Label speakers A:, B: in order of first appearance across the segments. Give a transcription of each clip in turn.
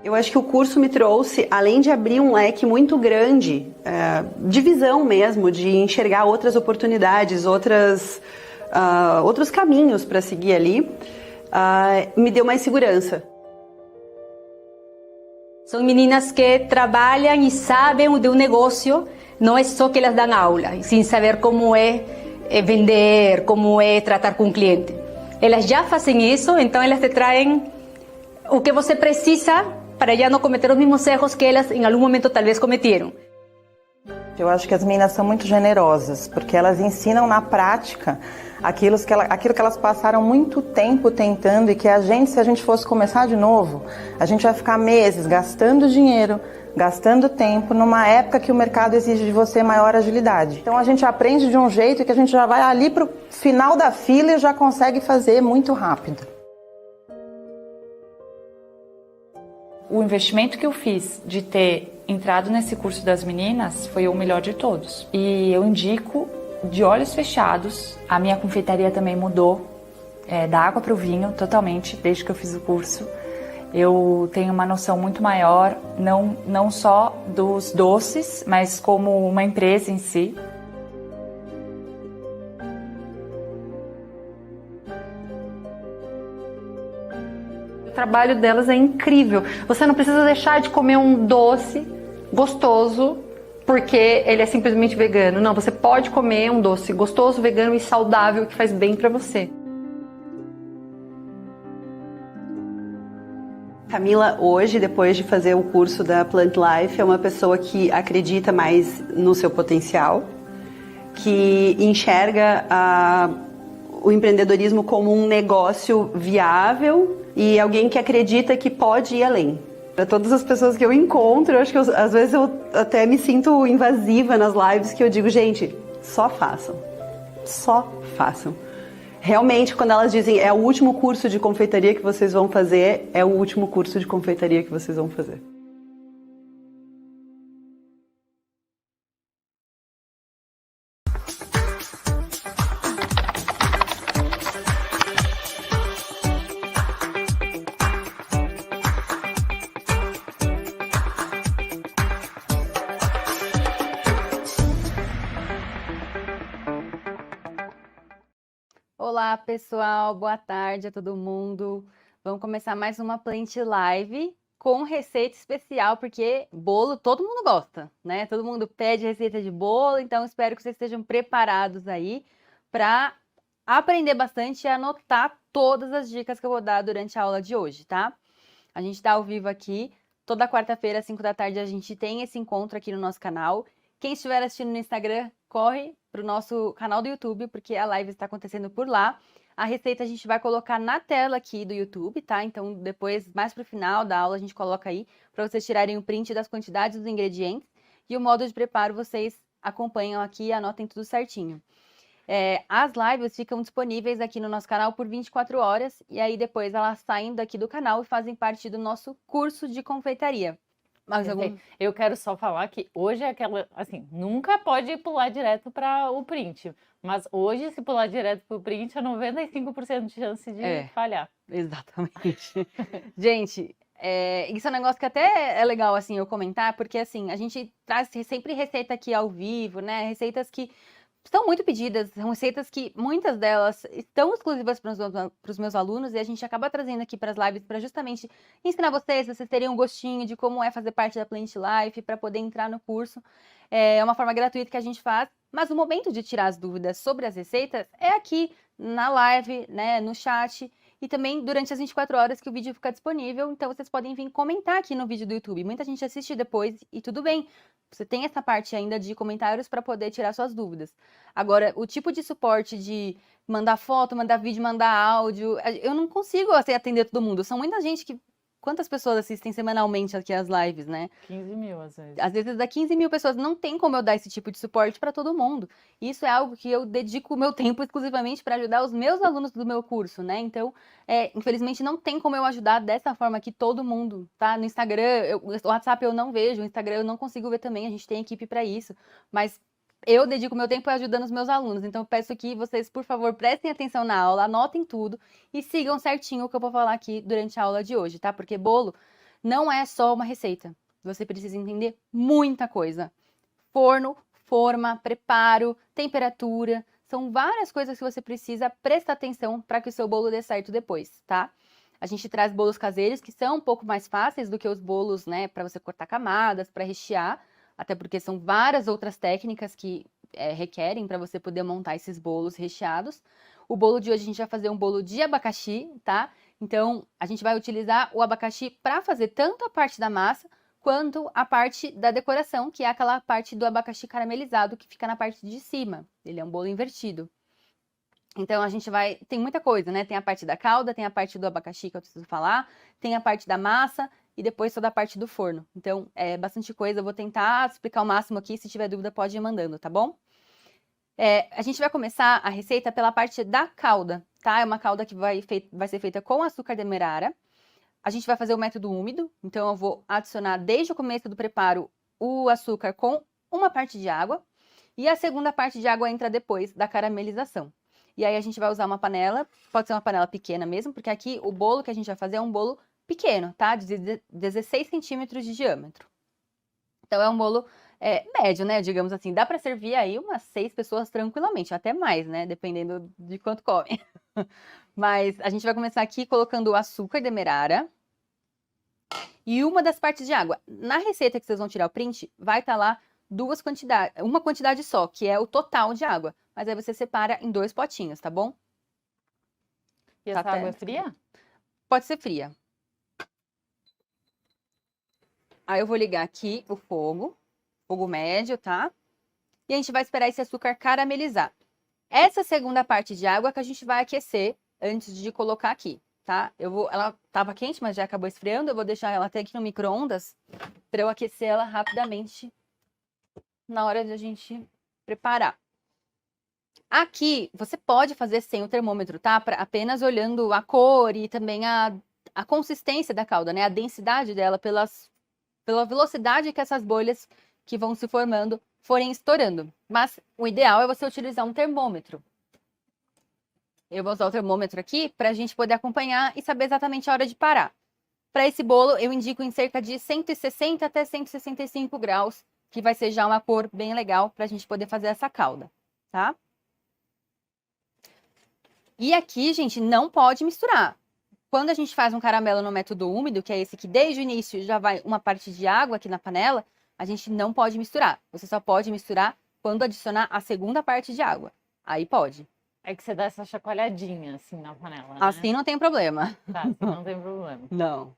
A: Eu acho que o curso me trouxe, além de abrir um leque muito grande, de visão mesmo, de enxergar outras oportunidades, outros caminhos para seguir ali, me deu mais segurança.
B: São meninas que trabalham e sabem do negócio, não é só que elas dão aula, sem saber como é vender, como é tratar com o cliente. Elas já fazem isso, então elas te traem o que você precisa para já não cometer os mesmos erros que elas em algum momento talvez cometeram.
C: Eu acho que as meninas são muito generosas, porque elas ensinam na prática aquilo que elas passaram muito tempo tentando e que se a gente fosse começar de novo, a gente vai ficar meses gastando dinheiro, gastando tempo, numa época que o mercado exige de você maior agilidade. Então a gente aprende de um jeito que a gente já vai ali para o final da fila e já consegue fazer muito rápido.
D: O investimento que eu fiz de ter entrado nesse curso das meninas foi o melhor de todos. E eu indico de olhos fechados. A minha confeitaria também mudou da água para o vinho totalmente desde que eu fiz o curso. Eu tenho uma noção muito maior, não só dos doces, mas como uma empresa em si.
E: O trabalho delas é incrível. Você não precisa deixar de comer um doce gostoso porque ele é simplesmente vegano. Não, você pode comer um doce gostoso, vegano e saudável que faz bem para você.
A: Camila, hoje, depois de fazer o curso da Plant Life, é uma pessoa que acredita mais no seu potencial, que enxerga o empreendedorismo como um negócio viável e alguém que acredita que pode ir além. Para todas as pessoas que eu encontro, eu acho que às vezes eu até me sinto invasiva nas lives, que eu digo, gente, só façam. Só façam. Realmente, quando elas dizem é o último curso de confeitaria que vocês vão fazer, é o último curso de confeitaria que vocês vão fazer.
F: Olá pessoal, boa tarde a todo mundo. Vamos começar mais uma Plant Live com receita especial, porque bolo todo mundo gosta, né? Todo mundo pede receita de bolo, então espero que vocês estejam preparados aí para aprender bastante e anotar todas as dicas que eu vou dar durante a aula de hoje, tá? A gente está ao vivo aqui, toda quarta-feira às 5 da tarde a gente tem esse encontro aqui no nosso canal. Quem estiver assistindo no Instagram, corre para o nosso canal do YouTube, porque a live está acontecendo por lá. A receita a gente vai colocar na tela aqui do YouTube, tá? Então, depois, mais pro final da aula, a gente coloca aí para vocês tirarem o print das quantidades dos ingredientes. E o modo de preparo vocês acompanham aqui e anotem tudo certinho. As lives ficam disponíveis aqui no nosso canal por 24 horas. E aí, depois, elas saem daqui do canal e fazem parte do nosso curso de confeitaria.
G: Eu quero só falar que hoje é aquela, assim, nunca pode pular direto para o print, mas hoje se pular direto para o print é 95% de chance de falhar.
F: Exatamente. Gente, isso é um negócio que até é legal, assim, eu comentar, porque, assim, a gente traz sempre receita aqui ao vivo, né, receitas que são muito pedidas, são receitas que muitas delas estão exclusivas para os meus alunos e a gente acaba trazendo aqui para as lives para justamente ensinar vocês terem um gostinho de como é fazer parte da Plant Life, para poder entrar no curso. É uma forma gratuita que a gente faz, mas o momento de tirar as dúvidas sobre as receitas é aqui na live, né, no chat e também durante as 24 horas que o vídeo fica disponível, então vocês podem vir comentar aqui no vídeo do YouTube. Muita gente assiste depois e tudo bem. Você tem essa parte ainda de comentários para poder tirar suas dúvidas. Agora, o tipo de suporte de mandar foto, mandar vídeo, mandar áudio, eu não consigo atender todo mundo. São muita gente que... Quantas pessoas assistem semanalmente aqui as lives, né?
G: 15 mil, às vezes.
F: Às vezes dá 15 mil pessoas. Não tem como eu dar esse tipo de suporte para todo mundo. Isso é algo que eu dedico o meu tempo exclusivamente para ajudar os meus alunos do meu curso, né? Então, infelizmente, não tem como eu ajudar dessa forma aqui todo mundo, tá? No Instagram, o WhatsApp eu não vejo, o Instagram eu não consigo ver também, a gente tem equipe para isso. Mas eu dedico meu tempo ajudando os meus alunos. Então, eu peço que vocês, por favor, prestem atenção na aula, anotem tudo e sigam certinho o que eu vou falar aqui durante a aula de hoje, tá? Porque bolo não é só uma receita. Você precisa entender muita coisa. Forno, forma, preparo, temperatura, são várias coisas que você precisa prestar atenção para que o seu bolo dê certo depois, tá? A gente traz bolos caseiros que são um pouco mais fáceis do que os bolos, né, para você cortar camadas, para rechear, até porque são várias outras técnicas que requerem para você poder montar esses bolos recheados. O bolo de hoje a gente vai fazer um bolo de abacaxi, tá? Então, a gente vai utilizar o abacaxi para fazer tanto a parte da massa quanto a parte da decoração, que é aquela parte do abacaxi caramelizado que fica na parte de cima. Ele é um bolo invertido. Então, a gente vai... Tem muita coisa, né? Tem a parte da calda, tem a parte do abacaxi que eu preciso falar, tem a parte da massa e depois toda a parte do forno. Então, é bastante coisa. Eu vou tentar explicar o máximo aqui. Se tiver dúvida, pode ir mandando, tá bom? A gente vai começar a receita pela parte da calda, tá? É uma calda que vai ser feita com açúcar demerara. A gente vai fazer o método úmido, então eu vou adicionar desde o começo do preparo o açúcar com uma parte de água e a segunda parte de água entra depois da caramelização. E aí a gente vai usar uma panela, pode ser uma panela pequena mesmo, porque aqui o bolo que a gente vai fazer é um bolo pequeno, tá? De 16 centímetros de diâmetro. Então é um bolo médio, né? Digamos assim, dá para servir aí umas 6 pessoas tranquilamente, até mais, né? Dependendo de quanto comem. Mas a gente vai começar aqui colocando o açúcar demerara e uma das partes de água. Na receita que vocês vão tirar o print, vai estar lá uma quantidade só, que é o total de água. Mas aí você separa em 2 potinhos, tá bom?
G: E essa água é fria?
F: Pode ser fria. Aí eu vou ligar aqui o fogo médio, tá? E a gente vai esperar esse açúcar caramelizar. Essa segunda parte de água que a gente vai aquecer antes de colocar aqui, tá? Ela tava quente, mas já acabou esfriando. Eu vou deixar ela até aqui no micro-ondas para eu aquecer ela rapidamente na hora de a gente preparar. Aqui, você pode fazer sem o termômetro, tá? Apenas olhando a cor e também a consistência da calda, né? A densidade dela pela velocidade que essas bolhas que vão se formando forem estourando. Mas o ideal é você utilizar um termômetro. Eu vou usar o termômetro aqui para a gente poder acompanhar e saber exatamente a hora de parar. Para esse bolo, eu indico em cerca de 160 até 165 graus, que vai ser já uma cor bem legal para a gente poder fazer essa calda, tá? E aqui, gente, não pode misturar. Quando a gente faz um caramelo no método úmido, que é esse que desde o início já vai uma parte de água aqui na panela, a gente não pode misturar. Você só pode misturar quando adicionar a segunda parte de água. Aí pode.
G: É que você dá essa chacoalhadinha assim na panela, né?
F: Assim não tem problema.
G: Tá, assim não tem problema.
F: Não.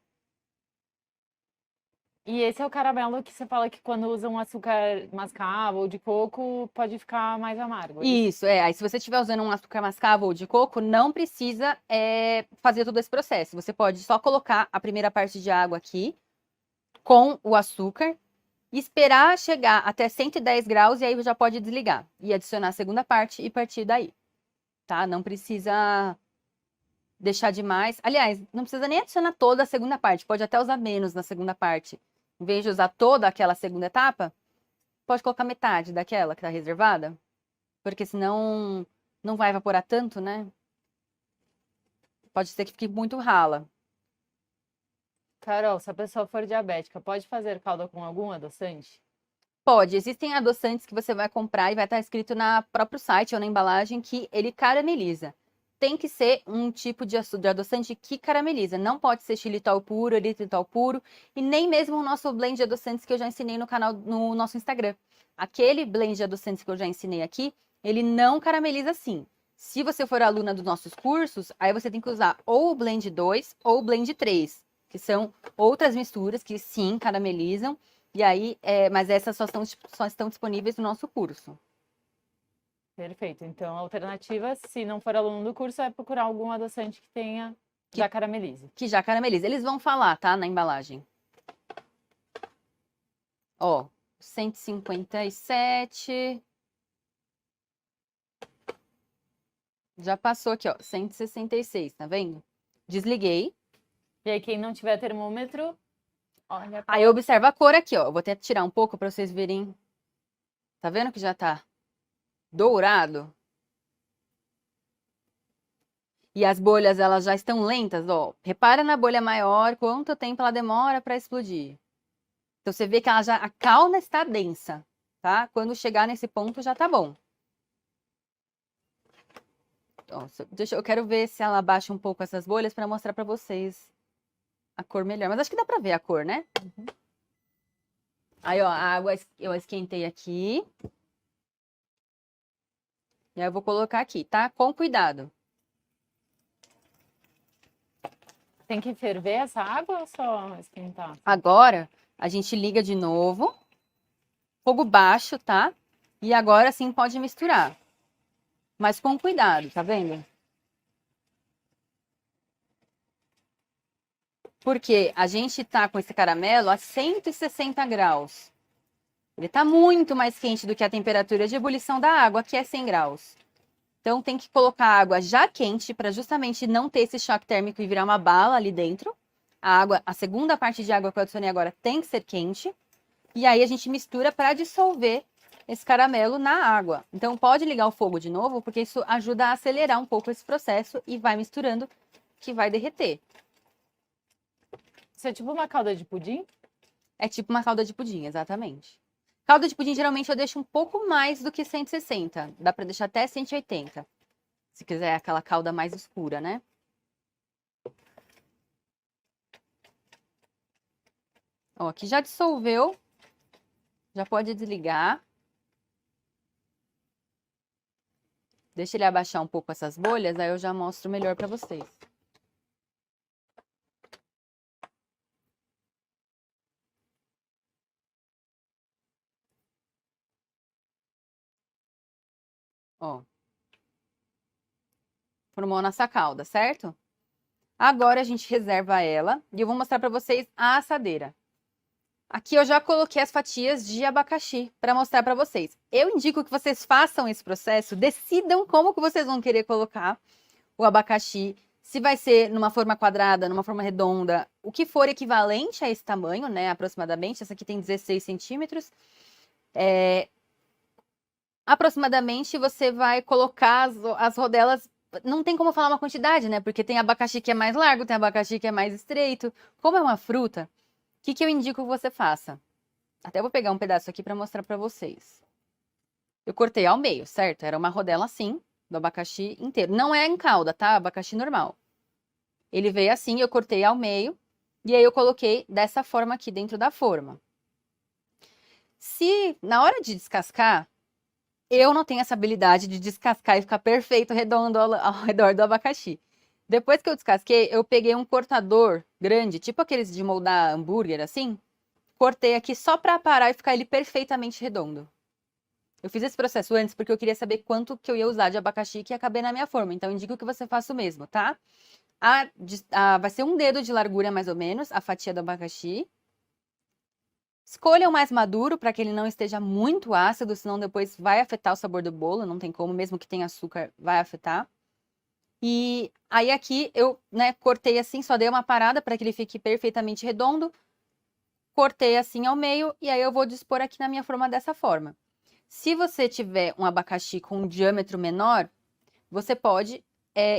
G: E esse é o caramelo que você fala que quando usa um açúcar mascavo ou de coco, pode ficar mais amargo.
F: Isso, Aí se você estiver usando um açúcar mascavo ou de coco, não precisa fazer todo esse processo. Você pode só colocar a primeira parte de água aqui com o açúcar, esperar chegar até 110 graus e aí já pode desligar. E adicionar a segunda parte e partir daí. Tá? Não precisa deixar demais. Aliás, não precisa nem adicionar toda a segunda parte. Pode até usar menos na segunda parte. Em vez de usar toda aquela segunda etapa, pode colocar metade daquela que está reservada. Porque senão não vai evaporar tanto, né? Pode ser que fique muito rala.
G: Carol, se a pessoa for diabética, pode fazer calda com algum adoçante?
F: Pode. Existem adoçantes que você vai comprar e vai estar escrito no próprio site ou na embalagem que ele carameliza. Tem que ser um tipo de adoçante que carameliza. Não pode ser xilitol puro, eritritol puro e nem mesmo o nosso blend de adoçantes que eu já ensinei no canal, no nosso Instagram. Aquele blend de adoçantes que eu já ensinei aqui, ele não carameliza assim. Se você for aluna dos nossos cursos, aí você tem que usar ou o blend 2 ou o blend 3, que são outras misturas que sim caramelizam. E aí, mas essas só estão disponíveis no nosso curso.
G: Perfeito. Então, a alternativa, se não for aluno do curso, é procurar algum adoçante que já caramelize.
F: Que já carameliza. Eles vão falar, tá? Na embalagem. Ó, 157. Já passou aqui, ó, 166, tá vendo? Desliguei.
G: E aí, quem não tiver termômetro, olha.
F: Aí observa a cor aqui, ó. Eu vou até tirar um pouco para vocês verem. Tá vendo que já tá dourado? e as bolhas elas já estão lentas, ó. Repara na bolha maior, quanto tempo ela demora para explodir. Então você vê que a calda está densa, tá? Quando chegar nesse ponto já tá bom. Ó, eu quero ver se ela abaixa um pouco essas bolhas para mostrar para vocês a cor melhor. Mas acho que dá para ver a cor, né? Aí, ó, a água eu esquentei aqui. E aí eu vou colocar aqui, tá? Com cuidado.
G: Tem que ferver essa água ou só esquentar?
F: Agora, a gente liga de novo. Fogo baixo, tá? E agora sim pode misturar. Mas com cuidado, tá vendo? Porque a gente tá com esse caramelo a 160 graus. Ele tá muito mais quente do que a temperatura de ebulição da água, que é 100 graus. Então tem que colocar a água já quente para justamente não ter esse choque térmico e virar uma bala ali dentro. A segunda parte de água que eu adicionei agora tem que ser quente. E aí a gente mistura para dissolver esse caramelo na água. Então pode ligar o fogo de novo, porque isso ajuda a acelerar um pouco esse processo e vai misturando que vai derreter.
G: Isso é tipo uma calda de pudim?
F: É tipo uma calda de pudim, exatamente. Calda de pudim geralmente eu deixo um pouco mais do que 160. Dá para deixar até 180. Se quiser aquela calda mais escura, né? Ó, aqui já dissolveu. Já pode desligar. Deixa ele abaixar um pouco essas bolhas, aí eu já mostro melhor para vocês. Ó. Formou a nossa calda, certo? Agora a gente reserva ela e eu vou mostrar para vocês a assadeira. Aqui eu já coloquei as fatias de abacaxi para mostrar para vocês. Eu indico que vocês façam esse processo, decidam como que vocês vão querer colocar o abacaxi, se vai ser numa forma quadrada, numa forma redonda, o que for equivalente a esse tamanho, né, aproximadamente. Essa aqui tem 16 centímetros. Aproximadamente você vai colocar as rodelas, não tem como falar uma quantidade, né, porque tem abacaxi que é mais largo, tem abacaxi que é mais estreito. Como é uma fruta, o que eu indico que você faça? Até vou pegar um pedaço aqui para mostrar para vocês. Eu cortei ao meio, certo? Era uma rodela assim, do abacaxi inteiro. Não é em calda, tá? Abacaxi normal. Ele veio assim, eu cortei ao meio. E aí eu coloquei dessa forma aqui dentro da forma. Se na hora de descascar, eu não tenho essa habilidade de descascar e ficar perfeito, redondo ao redor do abacaxi. Depois que eu descasquei, eu peguei um cortador grande, tipo aqueles de moldar hambúrguer, assim. Cortei aqui só para parar e ficar ele perfeitamente redondo. Eu fiz esse processo antes porque eu queria saber quanto que eu ia usar de abacaxi que ia caber na minha forma. Então, eu indico que você faça o mesmo, tá? Vai ser um dedo de largura, mais ou menos, a fatia do abacaxi. Escolha o mais maduro para que ele não esteja muito ácido, senão depois vai afetar o sabor do bolo. Não tem como, mesmo que tenha açúcar, vai afetar. E aí aqui eu, né, cortei assim, só dei uma parada para que ele fique perfeitamente redondo. Cortei assim ao meio e aí eu vou dispor aqui na minha forma dessa forma. Se você tiver um abacaxi com um diâmetro menor, você pode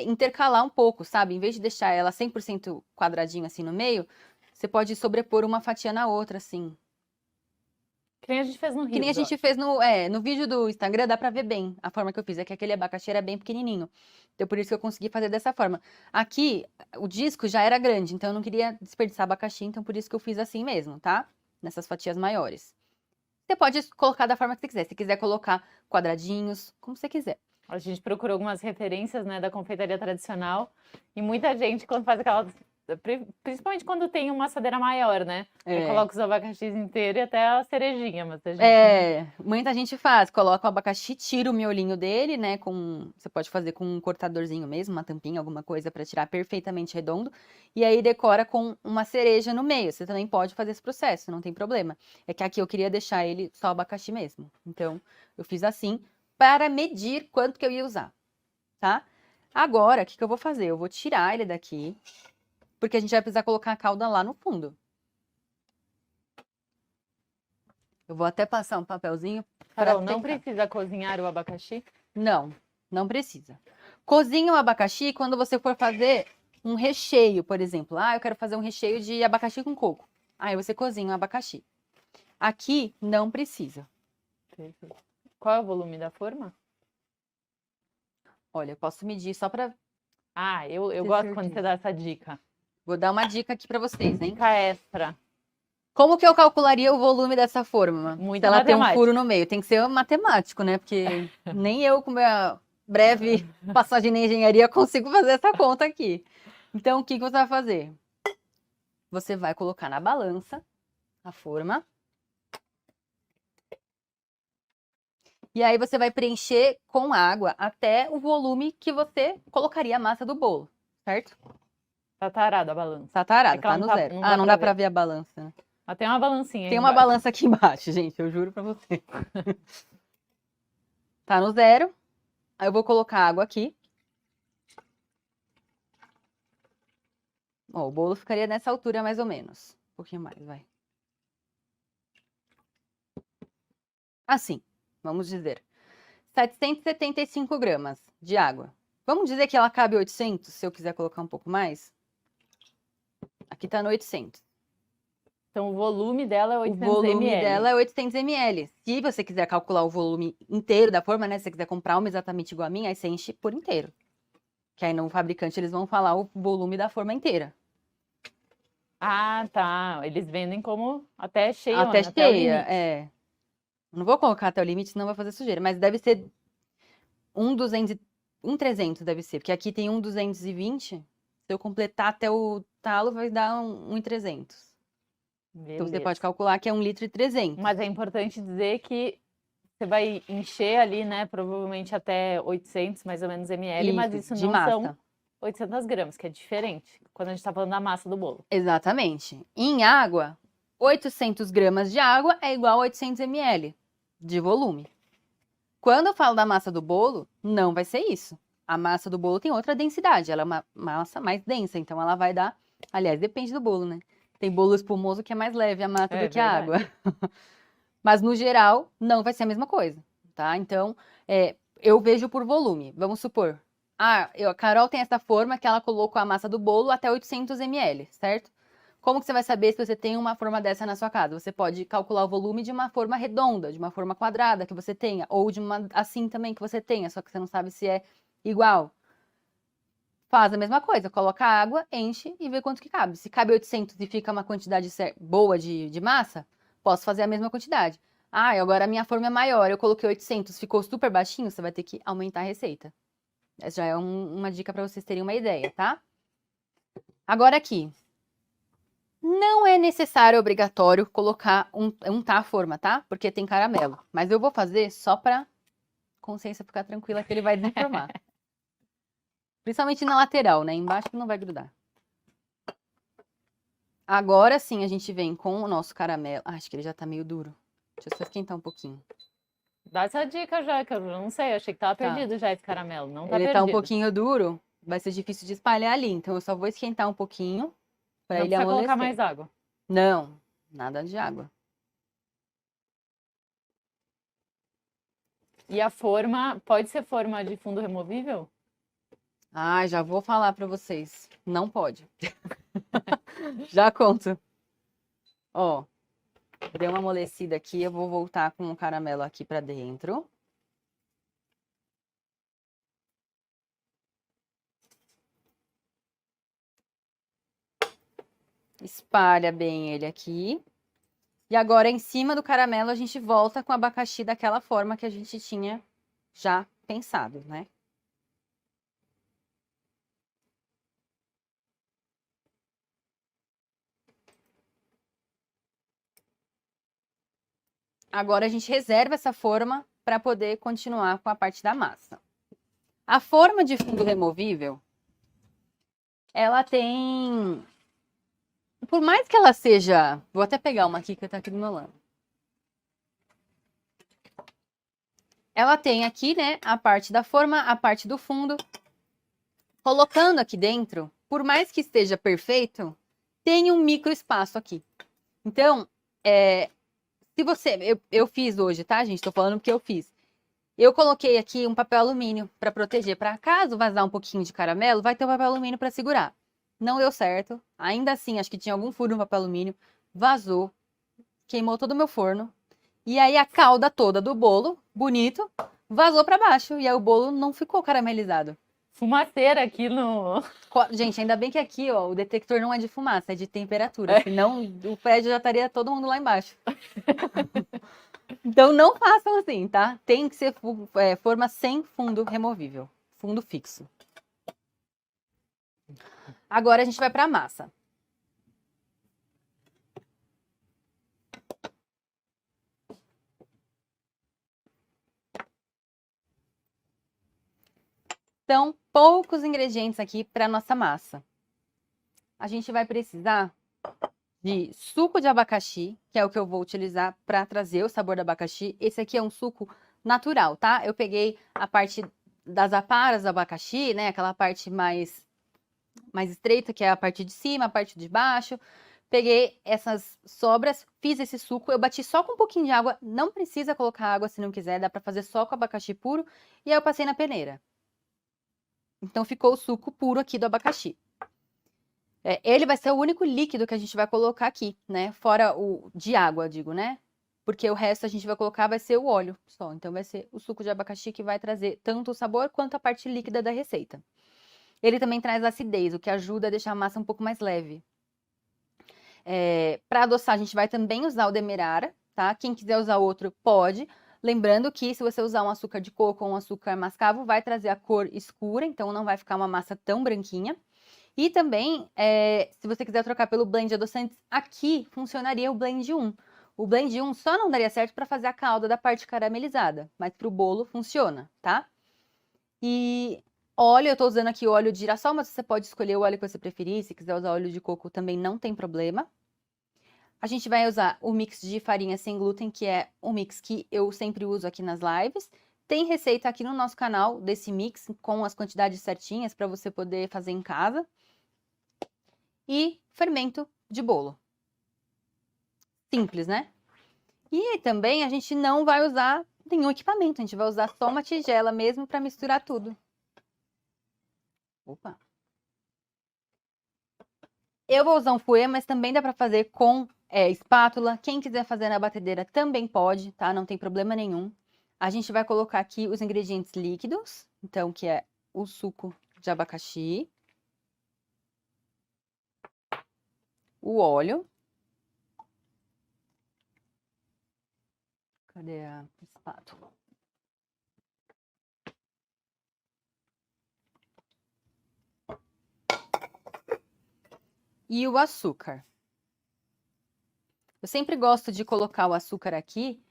F: intercalar um pouco, sabe? Em vez de deixar ela 100% quadradinho assim no meio, você pode sobrepor uma fatia na outra, assim.
G: Que nem a gente fez no Rio.
F: Que nem a gente fez no vídeo do Instagram, dá pra ver bem a forma que eu fiz. É que aquele abacaxi era bem pequenininho. Então, por isso que eu consegui fazer dessa forma. Aqui, o disco já era grande, então eu não queria desperdiçar abacaxi, então por isso que eu fiz assim mesmo, tá? Nessas fatias maiores. Você pode colocar da forma que você quiser. Se quiser colocar quadradinhos, como você quiser.
G: A gente procurou algumas referências, né, da confeitaria tradicional. E muita gente, quando faz aquela... Principalmente quando tem uma assadeira maior, né? Aí coloca os abacaxis inteiros e até a cerejinha, mas a gente...
F: muita gente faz. Coloca o abacaxi, tira o miolinho dele, né? Você pode fazer com um cortadorzinho mesmo, uma tampinha, alguma coisa pra tirar perfeitamente redondo. E aí decora com uma cereja no meio. Você também pode fazer esse processo, não tem problema. É que aqui eu queria deixar ele só abacaxi mesmo. Então, eu fiz assim para medir quanto que eu ia usar, tá? Agora, o que eu vou fazer? Eu vou tirar ele daqui, porque a gente vai precisar colocar a calda lá no fundo. Eu vou até passar um papelzinho para
G: Carol, não precisa cozinhar o abacaxi?
F: Não, não precisa. Cozinha o abacaxi quando você for fazer um recheio, por exemplo. Ah, eu quero fazer um recheio de abacaxi com coco. Aí você cozinha o abacaxi. Aqui não precisa.
G: Perfeito. Qual é o volume da forma?
F: Olha, eu posso medir só para...
G: Ah, eu
F: Ter
G: gosto
F: certeza.
G: quando você dá essa dica.
F: Vou dar uma dica aqui para vocês, hein?
G: Dica extra.
F: Como que eu calcularia o volume dessa forma?
G: Muita
F: Se ela tem um
G: matemática.
F: furo no meio. Tem que ser matemático, né? Porque nem eu, com minha breve passagem na engenharia, consigo fazer essa conta aqui. Então, o que que você vai fazer? Você vai colocar na balança a forma. E aí você vai preencher com água até o volume que você colocaria a massa do bolo, certo?
G: Tá tarada a balança.
F: Tá tarada,
G: É que ela
F: tá no
G: não tá-
F: zero.
G: não
F: Ah,
G: dá
F: não
G: pra
F: dá pra
G: ver.
F: ver a balança, né?
G: Mas tem uma balancinha aí
F: Tem uma
G: embaixo.
F: balança aqui embaixo, gente, eu juro pra você. Tá no zero. Aí eu vou colocar água aqui. Ó, o bolo ficaria nessa altura mais ou menos. Um pouquinho mais, vai. Assim, vamos dizer. 775 gramas de água. Vamos dizer que ela cabe 800, se eu quiser colocar um pouco mais. Aqui tá no 800.
G: Então o volume dela é
F: O
G: 800
F: volume
G: ml.
F: dela é 800 ml. Se você quiser calcular o volume inteiro da forma, né? Se você quiser comprar uma exatamente igual a minha, aí você enche por inteiro. Que aí no fabricante eles vão falar o volume da forma inteira.
G: Ah, tá. Eles vendem como até cheio,
F: Até
G: né? o
F: cheia,
G: limite.
F: é. Não vou colocar até o limite, senão vai fazer sujeira. Mas deve ser 1,300 deve ser. Porque aqui tem 1,220. Se eu completar até o talo, vai dar 1,300. Então você
G: Beleza.
F: pode calcular que é 1,3 litro.
G: Mas é importante dizer que você vai encher ali, né? Provavelmente até 800, mais ou menos, ml. Mas isso
F: de
G: não
F: massa.
G: são 800 gramas, que é diferente. Quando a gente tá falando da massa do bolo.
F: Exatamente. Em água, 800 gramas de água é igual a 800 ml de volume. Quando eu falo da massa do bolo, não vai ser isso. A massa do bolo tem outra densidade, ela é uma massa mais densa, então ela vai dar... Aliás, depende do bolo, né? Tem bolo espumoso que é mais leve a massa
G: É
F: do que a água.
G: verdade.
F: Mas, no geral, não vai ser a mesma coisa, tá? Então, eu vejo por volume. Vamos supor, a Carol tem essa forma que ela colocou a massa do bolo até 800 ml, certo? Como que você vai saber se você tem uma forma dessa na sua casa? Você pode calcular o volume de uma forma redonda, de uma forma quadrada que você tenha, ou de uma assim também que você tenha, só que você não sabe se é igual. Faz a mesma coisa, coloca água, enche e vê quanto que cabe. Se cabe 800 e fica uma quantidade boa de massa, posso fazer a mesma quantidade. Ah, e agora a minha forma é maior, eu coloquei 800, ficou super baixinho, você vai ter que aumentar a receita. Essa já é uma dica para vocês terem uma ideia, tá? Agora aqui. Não é necessário, obrigatório, colocar untar a forma, tá? Porque tem caramelo. Mas eu vou fazer só pra consciência ficar tranquila que ele vai desenformar. Principalmente na lateral, né? Embaixo não vai grudar. Agora sim a gente vem com o nosso caramelo. Ah, acho que ele já tá meio duro. Deixa eu só esquentar um pouquinho.
G: Dá essa dica já, que eu não sei. Eu achei que tava
F: Tá.
G: perdido já esse caramelo. Não tá
F: Ele
G: perdido.
F: tá um pouquinho duro, vai ser difícil de espalhar ali. Então eu só vou esquentar um pouquinho pra
G: Não
F: ele
G: precisa
F: amolecer.
G: colocar mais água.
F: Não, nada de água.
G: E a forma, pode ser forma de fundo removível?
F: Ah, já vou falar pra vocês. Não pode. Já conto. Ó, deu uma amolecida aqui, eu vou voltar com o caramelo aqui pra dentro. Espalha bem ele aqui. E agora, em cima do caramelo, a gente volta com o abacaxi daquela forma que a gente tinha já pensado, né? Agora a gente reserva essa forma para poder continuar com a parte da massa. A forma de fundo removível, ela tem... Por mais que ela seja... Vou até pegar uma aqui que tá aqui do meu lado. Ela tem aqui, né, a parte da forma, a parte do fundo. Colocando aqui dentro, por mais que esteja perfeito, tem um micro espaço aqui. Então, se você... Eu fiz hoje, tá, gente? Tô falando porque eu fiz. Eu coloquei aqui um papel alumínio para proteger, para caso vazar um pouquinho de caramelo, vai ter um papel alumínio para segurar. Não deu certo. Ainda assim, acho que tinha algum furo no papel alumínio. Vazou. Queimou todo o meu forno. E aí a calda toda do bolo, bonito, vazou para baixo. E aí o bolo não ficou caramelizado.
G: Fumaceira aqui no...
F: Gente, ainda bem que aqui, ó, o detector não é de fumaça, é de temperatura. Senão o prédio já estaria todo mundo lá embaixo. Então não façam assim, tá? Tem que ser forma sem fundo removível. Fundo fixo. Agora a gente vai para a massa. Então, poucos ingredientes aqui para nossa massa. A gente vai precisar de suco de abacaxi, que é o que eu vou utilizar para trazer o sabor do abacaxi. Esse aqui é um suco natural, tá? Eu peguei a parte das aparas do abacaxi, né? Aquela parte mais estreita, que é a parte de cima, a parte de baixo. Peguei essas sobras, fiz esse suco, eu bati só com um pouquinho de água, não precisa colocar água se não quiser, dá para fazer só com abacaxi puro, e aí eu passei na peneira. Então ficou o suco puro aqui do abacaxi. Ele vai ser o único líquido que a gente vai colocar aqui, né? Fora o de água, digo, né? Porque o resto a gente vai colocar, vai ser o óleo só. Então vai ser o suco de abacaxi que vai trazer tanto o sabor quanto a parte líquida da receita. Ele também traz acidez, o que ajuda a deixar a massa um pouco mais leve. Para adoçar, a gente vai também usar o demerara, tá? Quem quiser usar outro, pode. Lembrando que se você usar um açúcar de coco ou um açúcar mascavo, vai trazer a cor escura, então não vai ficar uma massa tão branquinha. E também, se você quiser trocar pelo blend de adoçantes, aqui funcionaria o blend 1. O blend 1 só não daria certo para fazer a calda da parte caramelizada, mas para o bolo funciona, tá? E óleo, eu tô usando aqui óleo de girassol, mas você pode escolher o óleo que você preferir. Se quiser usar óleo de coco também não tem problema. A gente vai usar o mix de farinha sem glúten, que é um mix que eu sempre uso aqui nas lives. Tem receita aqui no nosso canal desse mix com as quantidades certinhas para você poder fazer em casa. E fermento de bolo. Simples, né? E também a gente não vai usar nenhum equipamento, a gente vai usar só uma tigela mesmo para misturar tudo. Opa! Eu vou usar um fouet, mas também dá para fazer com espátula. Quem quiser fazer na batedeira também pode, tá? Não tem problema nenhum. A gente vai colocar aqui os ingredientes líquidos, então, que é o suco de abacaxi, o óleo. Cadê a espátula? E o açúcar. Eu sempre gosto de colocar o açúcar aqui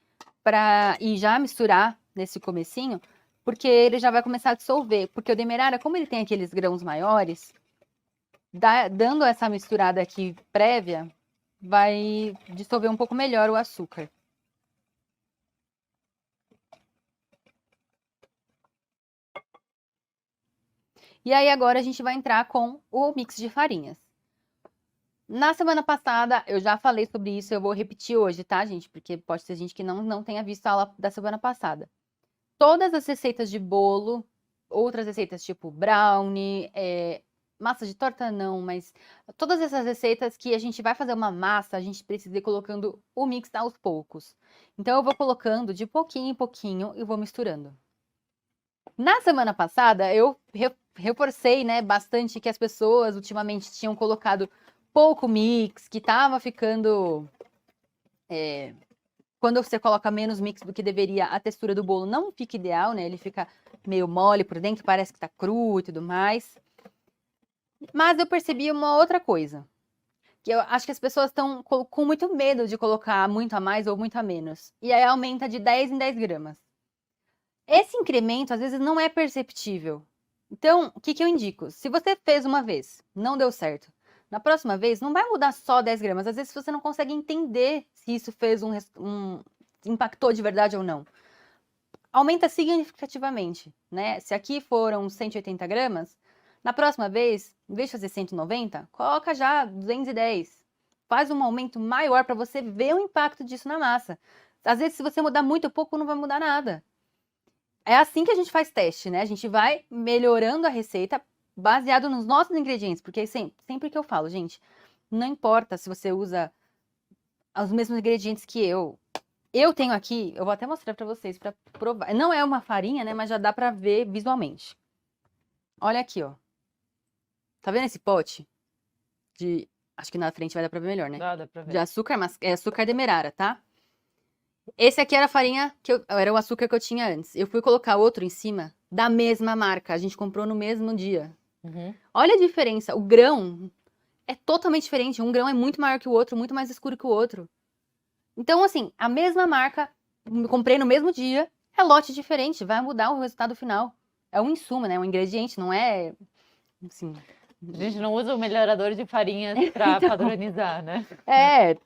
F: e já misturar nesse comecinho, porque ele já vai começar a dissolver. Porque o demerara, como ele tem aqueles grãos maiores, dando essa misturada aqui prévia, vai dissolver um pouco melhor o açúcar. E aí agora a gente vai entrar com o mix de farinhas. Na semana passada eu já falei sobre isso, eu vou repetir hoje, tá, gente? Porque pode ter gente que não tenha visto a aula da semana passada. Todas as receitas de bolo, outras receitas tipo brownie, massa de torta não, mas todas essas receitas que a gente vai fazer uma massa, a gente precisa ir colocando o mix aos poucos. Então eu vou colocando de pouquinho em pouquinho e vou misturando. Na semana passada eu reforcei, né, bastante que as pessoas ultimamente tinham colocado pouco mix, que tava ficando... quando você coloca menos mix do que deveria, a textura do bolo não fica ideal, né? Ele fica meio mole por dentro, parece que tá cru e tudo mais. Mas eu percebi uma outra coisa. Que eu acho que as pessoas estão com muito medo de colocar muito a mais ou muito a menos. E aí aumenta de 10 em 10 gramas. Esse incremento, às vezes, não é perceptível. Então, o que eu indico? Se você fez uma vez, não deu certo, na próxima vez, não vai mudar só 10 gramas. Às vezes você não consegue entender se isso fez impactou de verdade ou não. Aumenta significativamente, né? Se aqui foram 180 gramas, na próxima vez, em vez de fazer 190, coloca já 210. Faz um aumento maior para você ver o impacto disso na massa. Às vezes, se você mudar muito pouco, não vai mudar nada. é assim que a gente faz teste, né? A gente vai melhorando a receita baseado nos nossos ingredientes, porque sempre que eu falo, gente, não importa se você usa os mesmos ingredientes que eu tenho aqui, eu vou até mostrar pra vocês pra provar. Não é uma farinha, né, mas já dá pra ver visualmente. Olha aqui, ó. Tá vendo esse pote? Acho que na frente vai dar pra ver melhor, né?
G: Dá pra ver.
F: De açúcar, mas é açúcar demerara, tá? Esse aqui era a farinha, era o açúcar que eu tinha antes. Eu fui colocar outro em cima, da mesma marca. A gente comprou no mesmo dia.
G: Uhum.
F: Olha a diferença. O grão é totalmente diferente. Um grão é muito maior que o outro, muito mais escuro que o outro. Então, assim, a mesma marca, comprei no mesmo dia, é lote diferente, vai mudar o resultado final. É um insumo, né? Um ingrediente, não é, assim...
G: A gente não usa o melhorador de farinhas pra padronizar, né?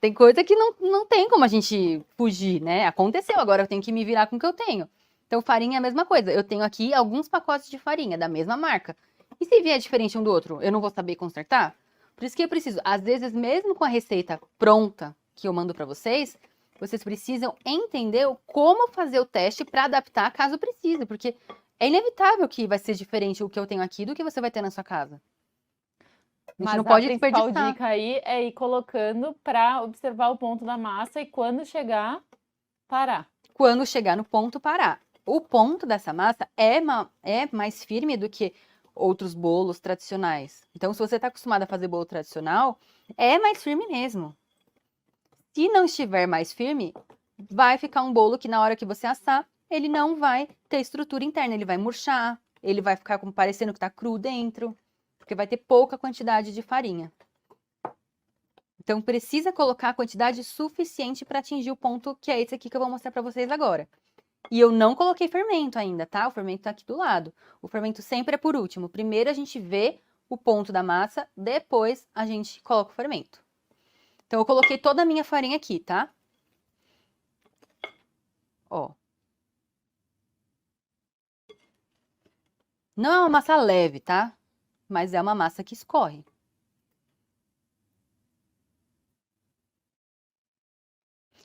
F: Tem coisa que não tem como a gente fugir, né? Aconteceu, agora eu tenho que me virar com o que eu tenho. Então, farinha é a mesma coisa. Eu tenho aqui alguns pacotes de farinha da mesma marca. E se vier diferente um do outro, eu não vou saber consertar? Por isso que eu preciso, às vezes, mesmo com a receita pronta que eu mando pra vocês precisam entender como fazer o teste pra adaptar caso precise, porque é inevitável que vai ser diferente o que eu tenho aqui do que você vai ter na sua casa. A gente
G: Mas
F: não pode
G: a principal
F: desperdiçar.
G: dica aí é ir colocando para observar o ponto da massa e quando chegar, parar.
F: Quando chegar no ponto, parar. O ponto dessa massa é mais firme do que outros bolos tradicionais. Então, se você está acostumado a fazer bolo tradicional, é mais firme mesmo. Se não estiver mais firme, vai ficar um bolo que na hora que você assar, ele não vai ter estrutura interna, ele vai murchar, ele vai ficar parecendo que está cru dentro, porque vai ter pouca quantidade de farinha. Então, precisa colocar a quantidade suficiente para atingir o ponto que é esse aqui que eu vou mostrar para vocês agora. E eu não coloquei fermento ainda, tá? O fermento tá aqui do lado. O fermento sempre é por último. Primeiro a gente vê o ponto da massa, depois a gente coloca o fermento. Então, eu coloquei toda a minha farinha aqui, tá? Ó. Não é uma massa leve, tá? Mas é uma massa que escorre.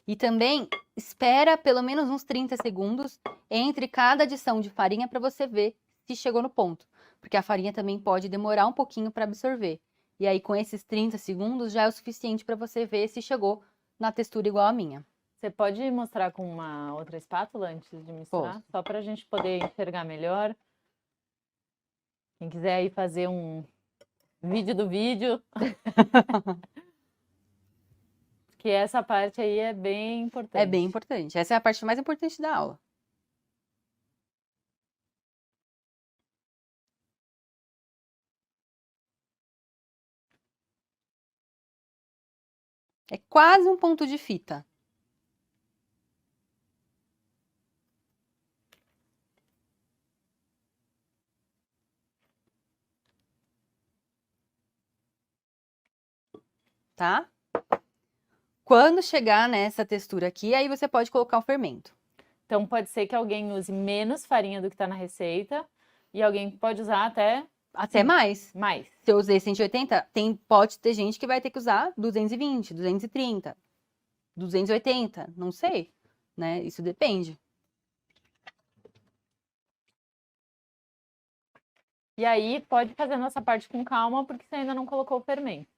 F: E também espera pelo menos uns 30 segundos entre cada adição de farinha para você ver se chegou no ponto. Porque a farinha também pode demorar um pouquinho para absorver. E aí, com esses 30 segundos, já é o suficiente para você ver se chegou na textura igual a minha.
G: Você pode mostrar com uma outra espátula antes de misturar?
F: Posso.
G: Só para a gente poder enxergar melhor. Quem quiser aí fazer um vídeo do vídeo. Que essa parte aí é bem importante.
F: É bem importante. Essa é a parte mais importante da aula. É quase um ponto de fita. Tá? Quando chegar nessa textura aqui, aí você pode colocar o fermento.
G: Então, pode ser que alguém use menos farinha do que está na receita e alguém pode usar até
F: mais.
G: mais.
F: Se eu usei 180, pode ter gente que vai ter que usar 220, 230, 280, não sei, né? Isso depende.
G: E aí, pode fazer nossa parte com calma, porque você ainda não colocou o fermento.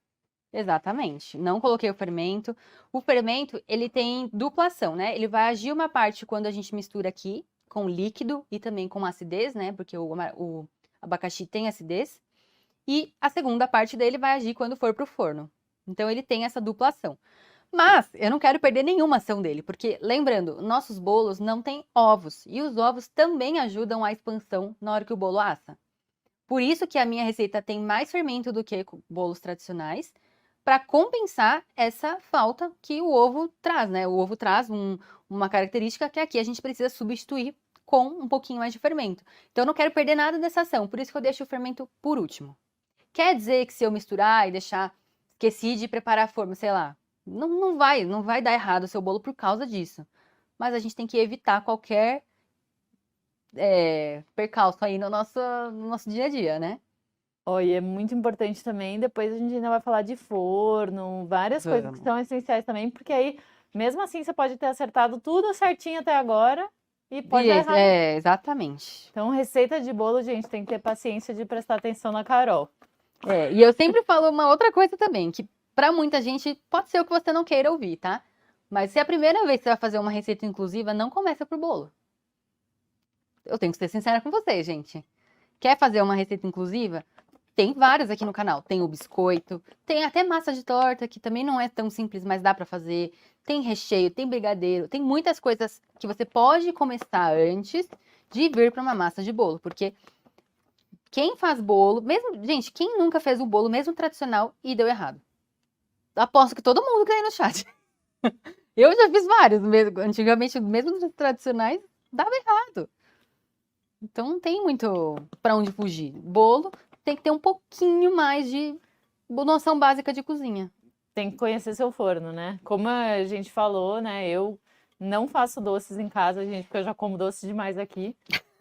F: Exatamente. Não coloquei o fermento. O fermento, ele tem dupla ação, né? Ele vai agir uma parte quando a gente mistura aqui com líquido e também com acidez, né? Porque o abacaxi tem acidez. E a segunda parte dele vai agir quando for pro forno. Então, ele tem essa dupla ação. Mas eu não quero perder nenhuma ação dele, porque, lembrando, nossos bolos não têm ovos. E os ovos também ajudam a expansão na hora que o bolo assa. Por isso que a minha receita tem mais fermento do que bolos tradicionais, para compensar essa falta que o ovo traz, né? O ovo traz uma característica que aqui a gente precisa substituir com um pouquinho mais de fermento. Então, eu não quero perder nada dessa ação, por isso que eu deixo o fermento por último. Quer dizer que se eu misturar e esqueci de preparar a forma, sei lá, não vai dar errado o seu bolo por causa disso. Mas a gente tem que evitar qualquer percalço aí no nosso dia a dia, né?
G: E é muito importante também, depois a gente ainda vai falar de forno, várias coisas que são essenciais também, porque aí, mesmo assim, você pode ter acertado tudo certinho até agora e pode dar errado.
F: É, exatamente.
G: Então, receita de bolo, gente, tem que ter paciência de prestar atenção na Carol.
F: É, e eu sempre falo uma outra coisa também, que pra muita gente pode ser o que você não queira ouvir, tá? Mas se é a primeira vez que você vai fazer uma receita inclusiva, não começa por bolo. Eu tenho que ser sincera com vocês, gente. Quer fazer uma receita inclusiva? Tem várias aqui no canal. Tem o biscoito, tem até massa de torta, que também não é tão simples, mas dá pra fazer. Tem recheio, tem brigadeiro, tem muitas coisas que você pode começar antes de vir pra uma massa de bolo, porque quem faz bolo, mesmo, gente, quem nunca fez um bolo mesmo tradicional e deu errado? Aposto que todo mundo que tá aí no chat. Eu já fiz vários, antigamente, mesmo os tradicionais, dava errado. Então não tem muito pra onde fugir. Bolo tem que ter um pouquinho mais de noção básica de cozinha.
G: Tem que conhecer seu forno, né? Como a gente falou, né? Eu não faço doces em casa, gente, porque eu já como doce demais aqui.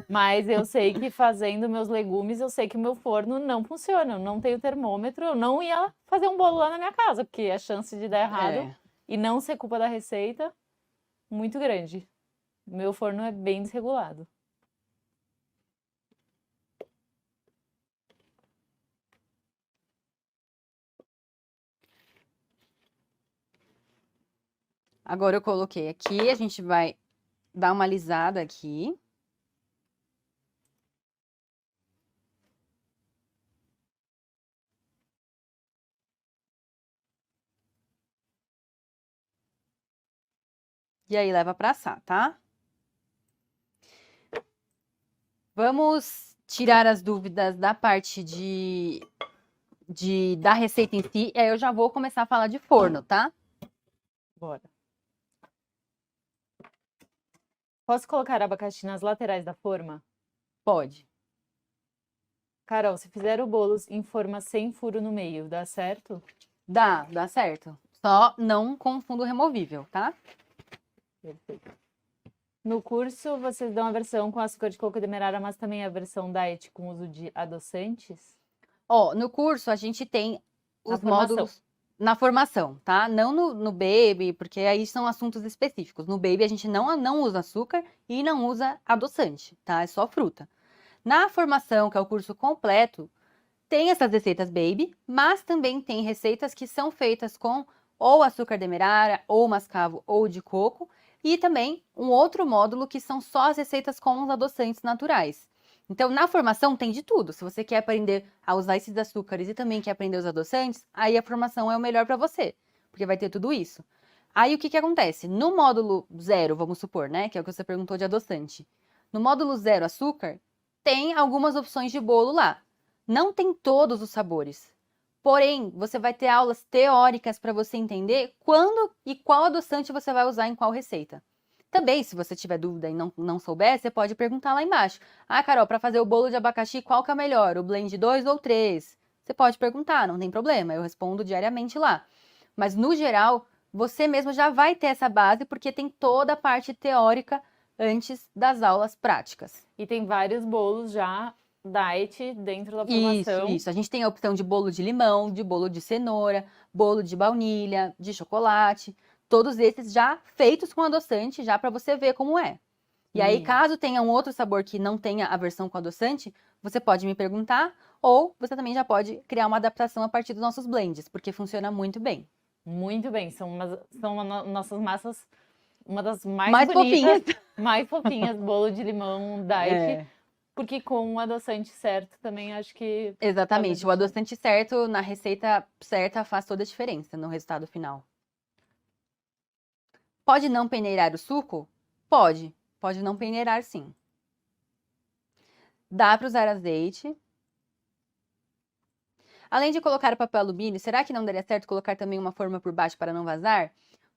G: Mas eu sei que fazendo meus legumes, eu sei que o meu forno não funciona. Eu não tenho termômetro, eu não ia fazer um bolo lá na minha casa, porque a chance de dar errado e não ser culpa da receita, muito grande. Meu forno é bem desregulado.
F: Agora eu coloquei aqui, a gente vai dar uma alisada aqui. E aí leva pra assar, tá? Vamos tirar as dúvidas da parte da receita em si, e aí eu já vou começar a falar de forno, tá?
G: Bora. Posso colocar abacaxi nas laterais da forma?
F: Pode.
G: Carol, se fizer o bolo em forma sem furo no meio, dá certo?
F: Dá certo. Só não com fundo removível, tá?
G: Perfeito. No curso, vocês dão a versão com açúcar de coco demerara, mas também a versão diet com uso de adoçantes?
F: Ó, no curso a gente tem os módulos na formação, tá? Não no Baby, porque aí são assuntos específicos. No Baby a gente não usa açúcar e não usa adoçante, tá? É só fruta. Na formação, que é o curso completo, tem essas receitas Baby, mas também tem receitas que são feitas com ou açúcar demerara, ou mascavo, ou de coco, e também um outro módulo que são só as receitas com os adoçantes naturais. Então, na formação tem de tudo. Se você quer aprender a usar esses açúcares e também quer aprender os adoçantes, aí a formação é o melhor para você, porque vai ter tudo isso. Aí o que acontece? No módulo 0, vamos supor, né, que é o que você perguntou de adoçante. No módulo 0 açúcar, tem algumas opções de bolo lá. Não tem todos os sabores. Porém, você vai ter aulas teóricas para você entender quando e qual adoçante você vai usar em qual receita. Também, se você tiver dúvida e não souber, você pode perguntar lá embaixo. Ah, Carol, para fazer o bolo de abacaxi, qual que é o melhor? O blend 2 ou 3? Você pode perguntar, não tem problema, eu respondo diariamente lá. Mas, no geral, você mesmo já vai ter essa base, porque tem toda a parte teórica antes das aulas práticas.
G: E tem vários bolos já diet dentro da formação.
F: Isso. A gente tem a opção de bolo de limão, de bolo de cenoura, bolo de baunilha, de chocolate. Todos esses já feitos com adoçante, já para você ver como é. E aí, caso tenha um outro sabor que não tenha a versão com adoçante, você pode me perguntar, ou você também já pode criar uma adaptação a partir dos nossos blends, porque funciona muito bem.
G: Muito bem, são nossas massas, uma das mais bonitas, mais fofinhas, bolo de limão diet. Porque com o adoçante certo também acho que...
F: Exatamente, o adoçante certo na receita certa faz toda a diferença no resultado final. Pode não peneirar o suco? Pode não peneirar sim. Dá para usar azeite. Além de colocar o papel alumínio, será que não daria certo colocar também uma forma por baixo para não vazar?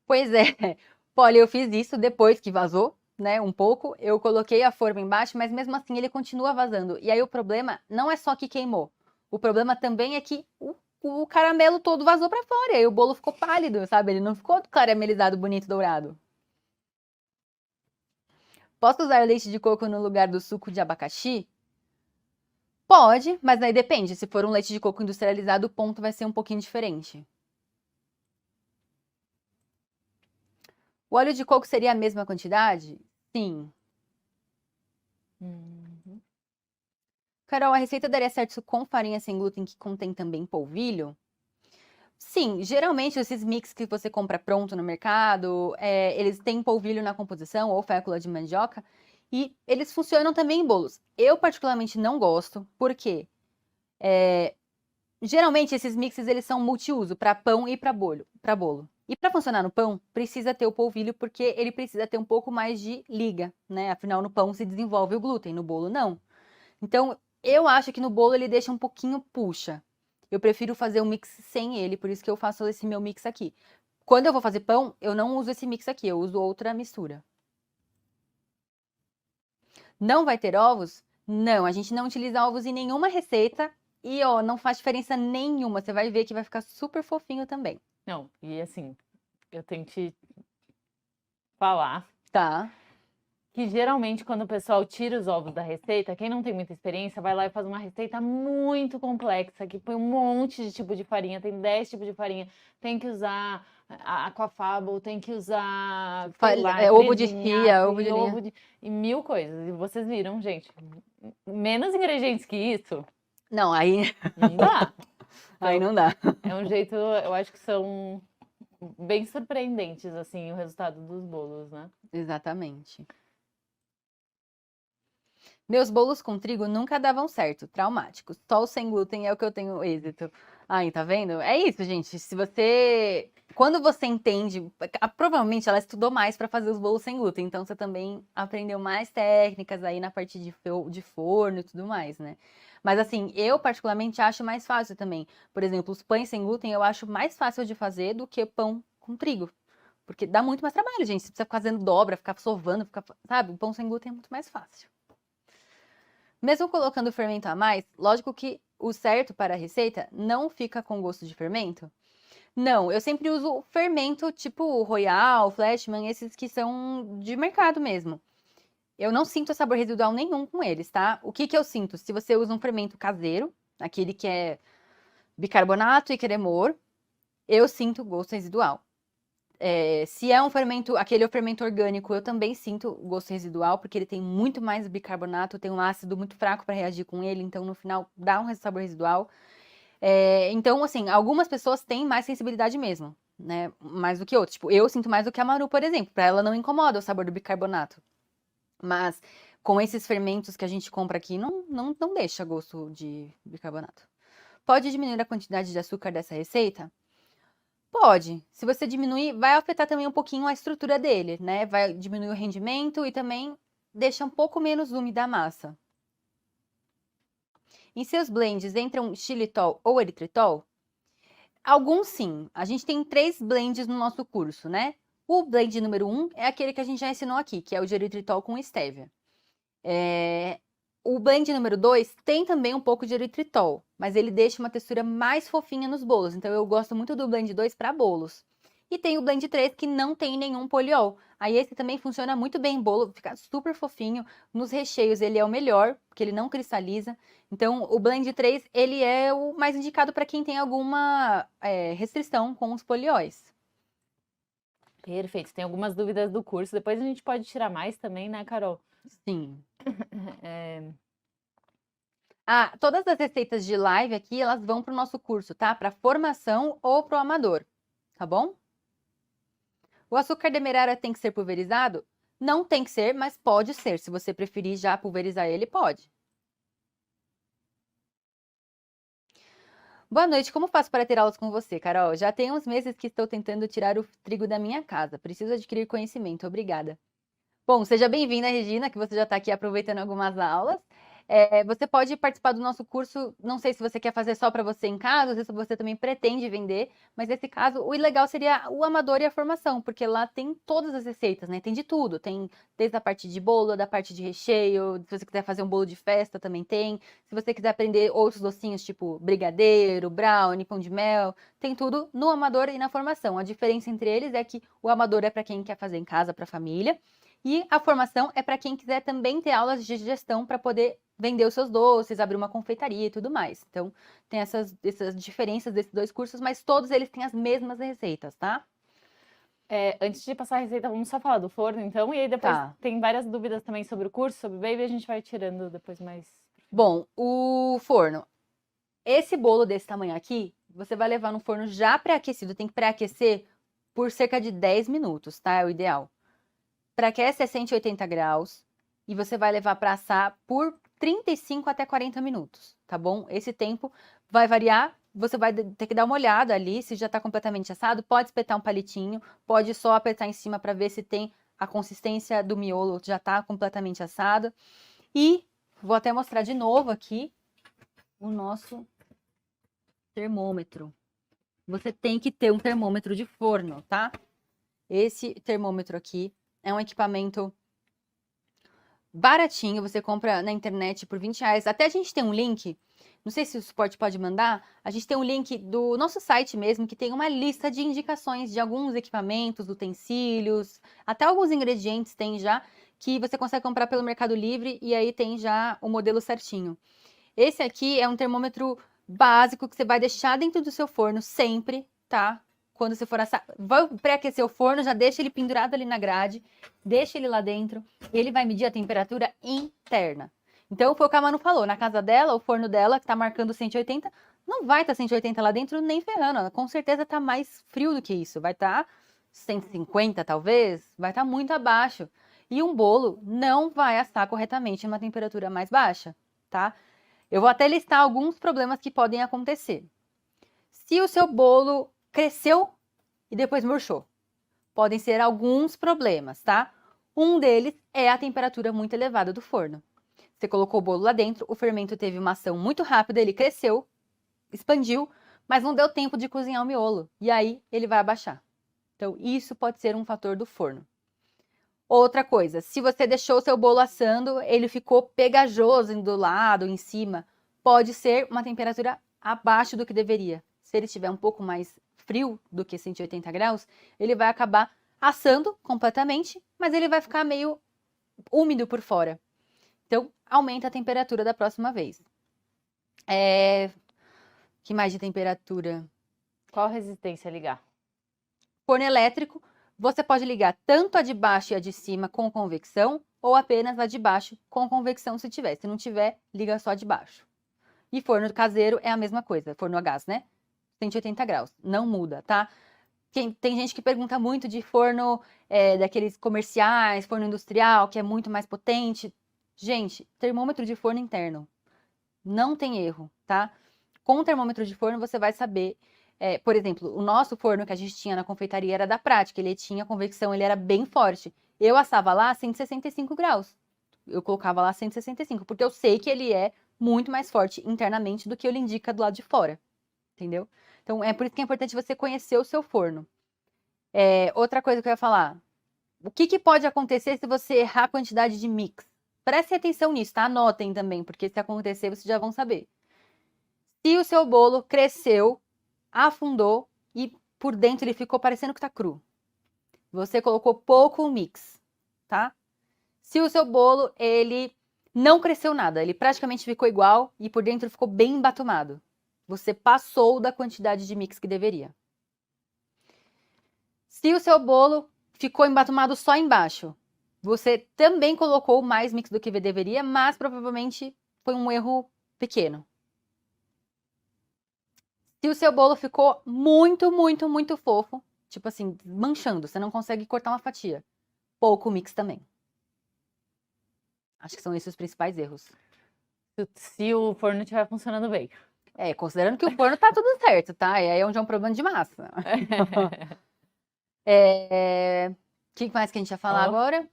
F: Pois é, Polly, eu fiz isso depois que vazou, né, um pouco. Eu coloquei a forma embaixo, mas mesmo assim ele continua vazando. E aí o problema não é só que queimou. O problema também é que o caramelo todo vazou para fora. E aí o bolo ficou pálido, sabe? Ele não ficou caramelizado, bonito, dourado. Posso usar leite de coco no lugar do suco de abacaxi? Pode, mas aí depende. Se for um leite de coco industrializado, o ponto vai ser um pouquinho diferente. O óleo de coco seria a mesma quantidade? Sim. Carol, a receita daria certo com farinha sem glúten que contém também polvilho? Sim, geralmente esses mix que você compra pronto no mercado, eles têm polvilho na composição ou fécula de mandioca e eles funcionam também em bolos. Eu particularmente não gosto, porque geralmente esses mixes eles são multiuso para pão e para bolo. E para funcionar no pão, precisa ter o polvilho porque ele precisa ter um pouco mais de liga, né? Afinal, no pão se desenvolve o glúten, no bolo não. Então, eu acho que no bolo ele deixa um pouquinho puxa. Eu prefiro fazer um mix sem ele, por isso que eu faço esse meu mix aqui. Quando eu vou fazer pão, eu não uso esse mix aqui, eu uso outra mistura. Não vai ter ovos? Não, a gente não utiliza ovos em nenhuma receita e, ó, não faz diferença nenhuma. Você vai ver que vai ficar super fofinho também.
G: Não, e assim, eu tenho que te falar
F: Tá.
G: que geralmente quando o pessoal tira os ovos da receita, quem não tem muita experiência vai lá e faz uma receita muito complexa, que põe um monte de tipo de farinha, tem 10 tipos de farinha, tem que usar a Aquafaba, tem que usar
F: ovo de chia, ovo de linha.
G: E mil coisas. E vocês viram, gente, menos ingredientes que isso,
F: Não, aí
G: não dá.
F: aí não dá.
G: É um jeito, eu acho que são bem surpreendentes, assim, o resultado dos bolos, né?
F: Exatamente. Meus bolos com trigo nunca davam certo, traumáticos. Só o sem glúten é o que eu tenho êxito. Aí, tá vendo? É isso, gente. Se você... Quando você entende... Provavelmente ela estudou mais para fazer os bolos sem glúten. Então, você também aprendeu mais técnicas aí na parte de forno e tudo mais, né? Mas, assim, eu particularmente acho mais fácil também. Por exemplo, os pães sem glúten eu acho mais fácil de fazer do que pão com trigo. Porque dá muito mais trabalho, gente. Você precisa ficar fazendo dobra, ficar sovando, sabe? O pão sem glúten é muito mais fácil. Mesmo colocando fermento a mais, lógico que o certo para a receita não fica com gosto de fermento. Não, eu sempre uso fermento tipo Royal, Flashman, esses que são de mercado mesmo. Eu não sinto sabor residual nenhum com eles, tá? O que eu sinto? Se você usa um fermento caseiro, aquele que é bicarbonato e cremor, eu sinto gosto residual. Se é um fermento, aquele fermento orgânico, eu também sinto gosto residual, porque ele tem muito mais bicarbonato, tem um ácido muito fraco para reagir com ele, então no final dá um sabor residual. Então, assim, algumas pessoas têm mais sensibilidade mesmo, né? Mais do que outras. Tipo, eu sinto mais do que a Maru, por exemplo. Para ela não incomoda o sabor do bicarbonato. Mas com esses fermentos que a gente compra aqui, não deixa gosto de bicarbonato. Pode diminuir a quantidade de açúcar dessa receita? Pode. Se você diminuir, vai afetar também um pouquinho a estrutura dele, né? Vai diminuir o rendimento e também deixa um pouco menos úmida a massa. Em seus blends entram xilitol ou eritritol? Alguns sim. A gente tem 3 blends no nosso curso, né? O blend número 1 é aquele que a gente já ensinou aqui, que é o de eritritol com estévia. O blend número 2 tem também um pouco de eritritol, mas ele deixa uma textura mais fofinha nos bolos. Então, eu gosto muito do blend 2 para bolos. E tem o blend 3 que não tem nenhum poliol. Aí esse também funciona muito bem em bolo, fica super fofinho. Nos recheios ele é o melhor, porque ele não cristaliza. Então, o blend 3, ele é o mais indicado para quem tem alguma restrição com os polióis.
G: Perfeito. Tem algumas dúvidas do curso. Depois a gente pode tirar mais também, né, Carol?
F: Sim. Todas as receitas de live aqui, elas vão para o nosso curso, tá? Para formação ou para o amador, tá bom? O açúcar demerara tem que ser pulverizado? Não tem que ser, mas pode ser. Se você preferir já pulverizar ele, pode. Boa noite, como faço para ter aulas com você, Carol? Já tem uns meses que estou tentando tirar o trigo da minha casa. Preciso adquirir conhecimento. Obrigada. Bom, seja bem-vinda, Regina, que você já está aqui aproveitando algumas aulas. Você pode participar do nosso curso, não sei se você quer fazer só para você em casa, ou se você também pretende vender, mas nesse caso, o legal seria o amador e a formação, porque lá tem todas as receitas, né? Tem de tudo, tem desde a parte de bolo, da parte de recheio, se você quiser fazer um bolo de festa, também tem. Se você quiser aprender outros docinhos, tipo brigadeiro, brownie, pão de mel, tem tudo no amador e na formação. A diferença entre eles é que o amador é para quem quer fazer em casa, para a família, e a formação é para quem quiser também ter aulas de gestão para poder vender os seus doces, abrir uma confeitaria e tudo mais. Então, tem essas diferenças desses 2 cursos, mas todos eles têm as mesmas receitas, tá?
G: Antes de passar a receita, vamos só falar do forno, então. E aí depois
F: Tá.
G: tem várias dúvidas também sobre o curso, sobre o baby, a gente vai tirando depois mais.
F: Bom, o forno. Esse bolo desse tamanho aqui, você vai levar no forno já pré-aquecido. Tem que pré-aquecer por cerca de 10 minutos, tá? É o ideal. Pré-aquece é 180 graus e você vai levar para assar por 35 até 40 minutos, tá bom? Esse tempo vai variar. Você vai ter que dar uma olhada ali se já está completamente assado. Pode espetar um palitinho, pode só apertar em cima para ver se tem a consistência do miolo, já está completamente assado. E vou até mostrar de novo aqui o nosso termômetro. Você tem que ter um termômetro de forno, tá? Esse termômetro aqui é um equipamento baratinho, você compra na internet por R$20. Até a gente tem um link, não sei se o suporte pode mandar, a gente tem um link do nosso site mesmo, que tem uma lista de indicações de alguns equipamentos, utensílios, até alguns ingredientes tem já, que você consegue comprar pelo Mercado Livre e aí tem já o modelo certinho. Esse aqui é um termômetro básico que você vai deixar dentro do seu forno sempre, tá? Quando você for assar, vai pré-aquecer o forno, já deixa ele pendurado ali na grade, deixa ele lá dentro, e ele vai medir a temperatura interna. Então, foi o que a Manu falou, na casa dela, o forno dela, que tá marcando 180, não vai estar 180 lá dentro nem ferrando, com certeza tá mais frio do que isso, vai estar 150 talvez, vai estar muito abaixo. E um bolo não vai assar corretamente em uma temperatura mais baixa, tá? Eu vou até listar alguns problemas que podem acontecer. Se o seu bolo cresceu e depois murchou, podem ser alguns problemas, tá? Um deles é a temperatura muito elevada do forno. Você colocou o bolo lá dentro, o fermento teve uma ação muito rápida, ele cresceu, expandiu, mas não deu tempo de cozinhar o miolo. E aí ele vai abaixar. Então, isso pode ser um fator do forno. Outra coisa, se você deixou o seu bolo assando, ele ficou pegajoso do lado, em cima, pode ser uma temperatura abaixo do que deveria. Se ele estiver um pouco mais frio do que 180 graus, ele vai acabar assando completamente, mas ele vai ficar meio úmido por fora. Então, aumenta a temperatura da próxima vez. Que mais de temperatura?
G: Qual resistência ligar?
F: Forno elétrico, você pode ligar tanto a de baixo e a de cima com convecção, ou apenas a de baixo com convecção se tiver. Se não tiver, liga só a de baixo. E forno caseiro é a mesma coisa, forno a gás, né? 180 graus, não muda, tá? Tem gente que pergunta muito de forno daqueles comerciais, forno industrial, que é muito mais potente. Gente, termômetro de forno interno, não tem erro, tá? Com o termômetro de forno você vai saber, por exemplo, o nosso forno que a gente tinha na confeitaria era da Prática, ele tinha convecção, ele era bem forte. Eu assava lá a 165 graus, eu colocava lá 165, porque eu sei que ele é muito mais forte internamente do que ele indica do lado de fora, entendeu? Então, é por isso que é importante você conhecer o seu forno. Outra coisa que eu ia falar, o que pode acontecer se você errar a quantidade de mix? Prestem atenção nisso, tá? Anotem também, porque se acontecer, vocês já vão saber. Se o seu bolo cresceu, afundou e por dentro ele ficou parecendo que tá cru, você colocou pouco mix, tá? Se o seu bolo, ele não cresceu nada, ele praticamente ficou igual e por dentro ficou bem embatumado, você passou da quantidade de mix que deveria. Se o seu bolo ficou embatumado só embaixo, você também colocou mais mix do que deveria, mas provavelmente foi um erro pequeno. Se o seu bolo ficou muito, muito, muito fofo, tipo assim, manchando, você não consegue cortar uma fatia, pouco mix também. Acho que são esses os principais erros.
G: Se o forno estiver funcionando bem.
F: Considerando que o forno tá tudo certo, tá? E aí é onde é um problema de massa. O que mais que a gente ia falar agora?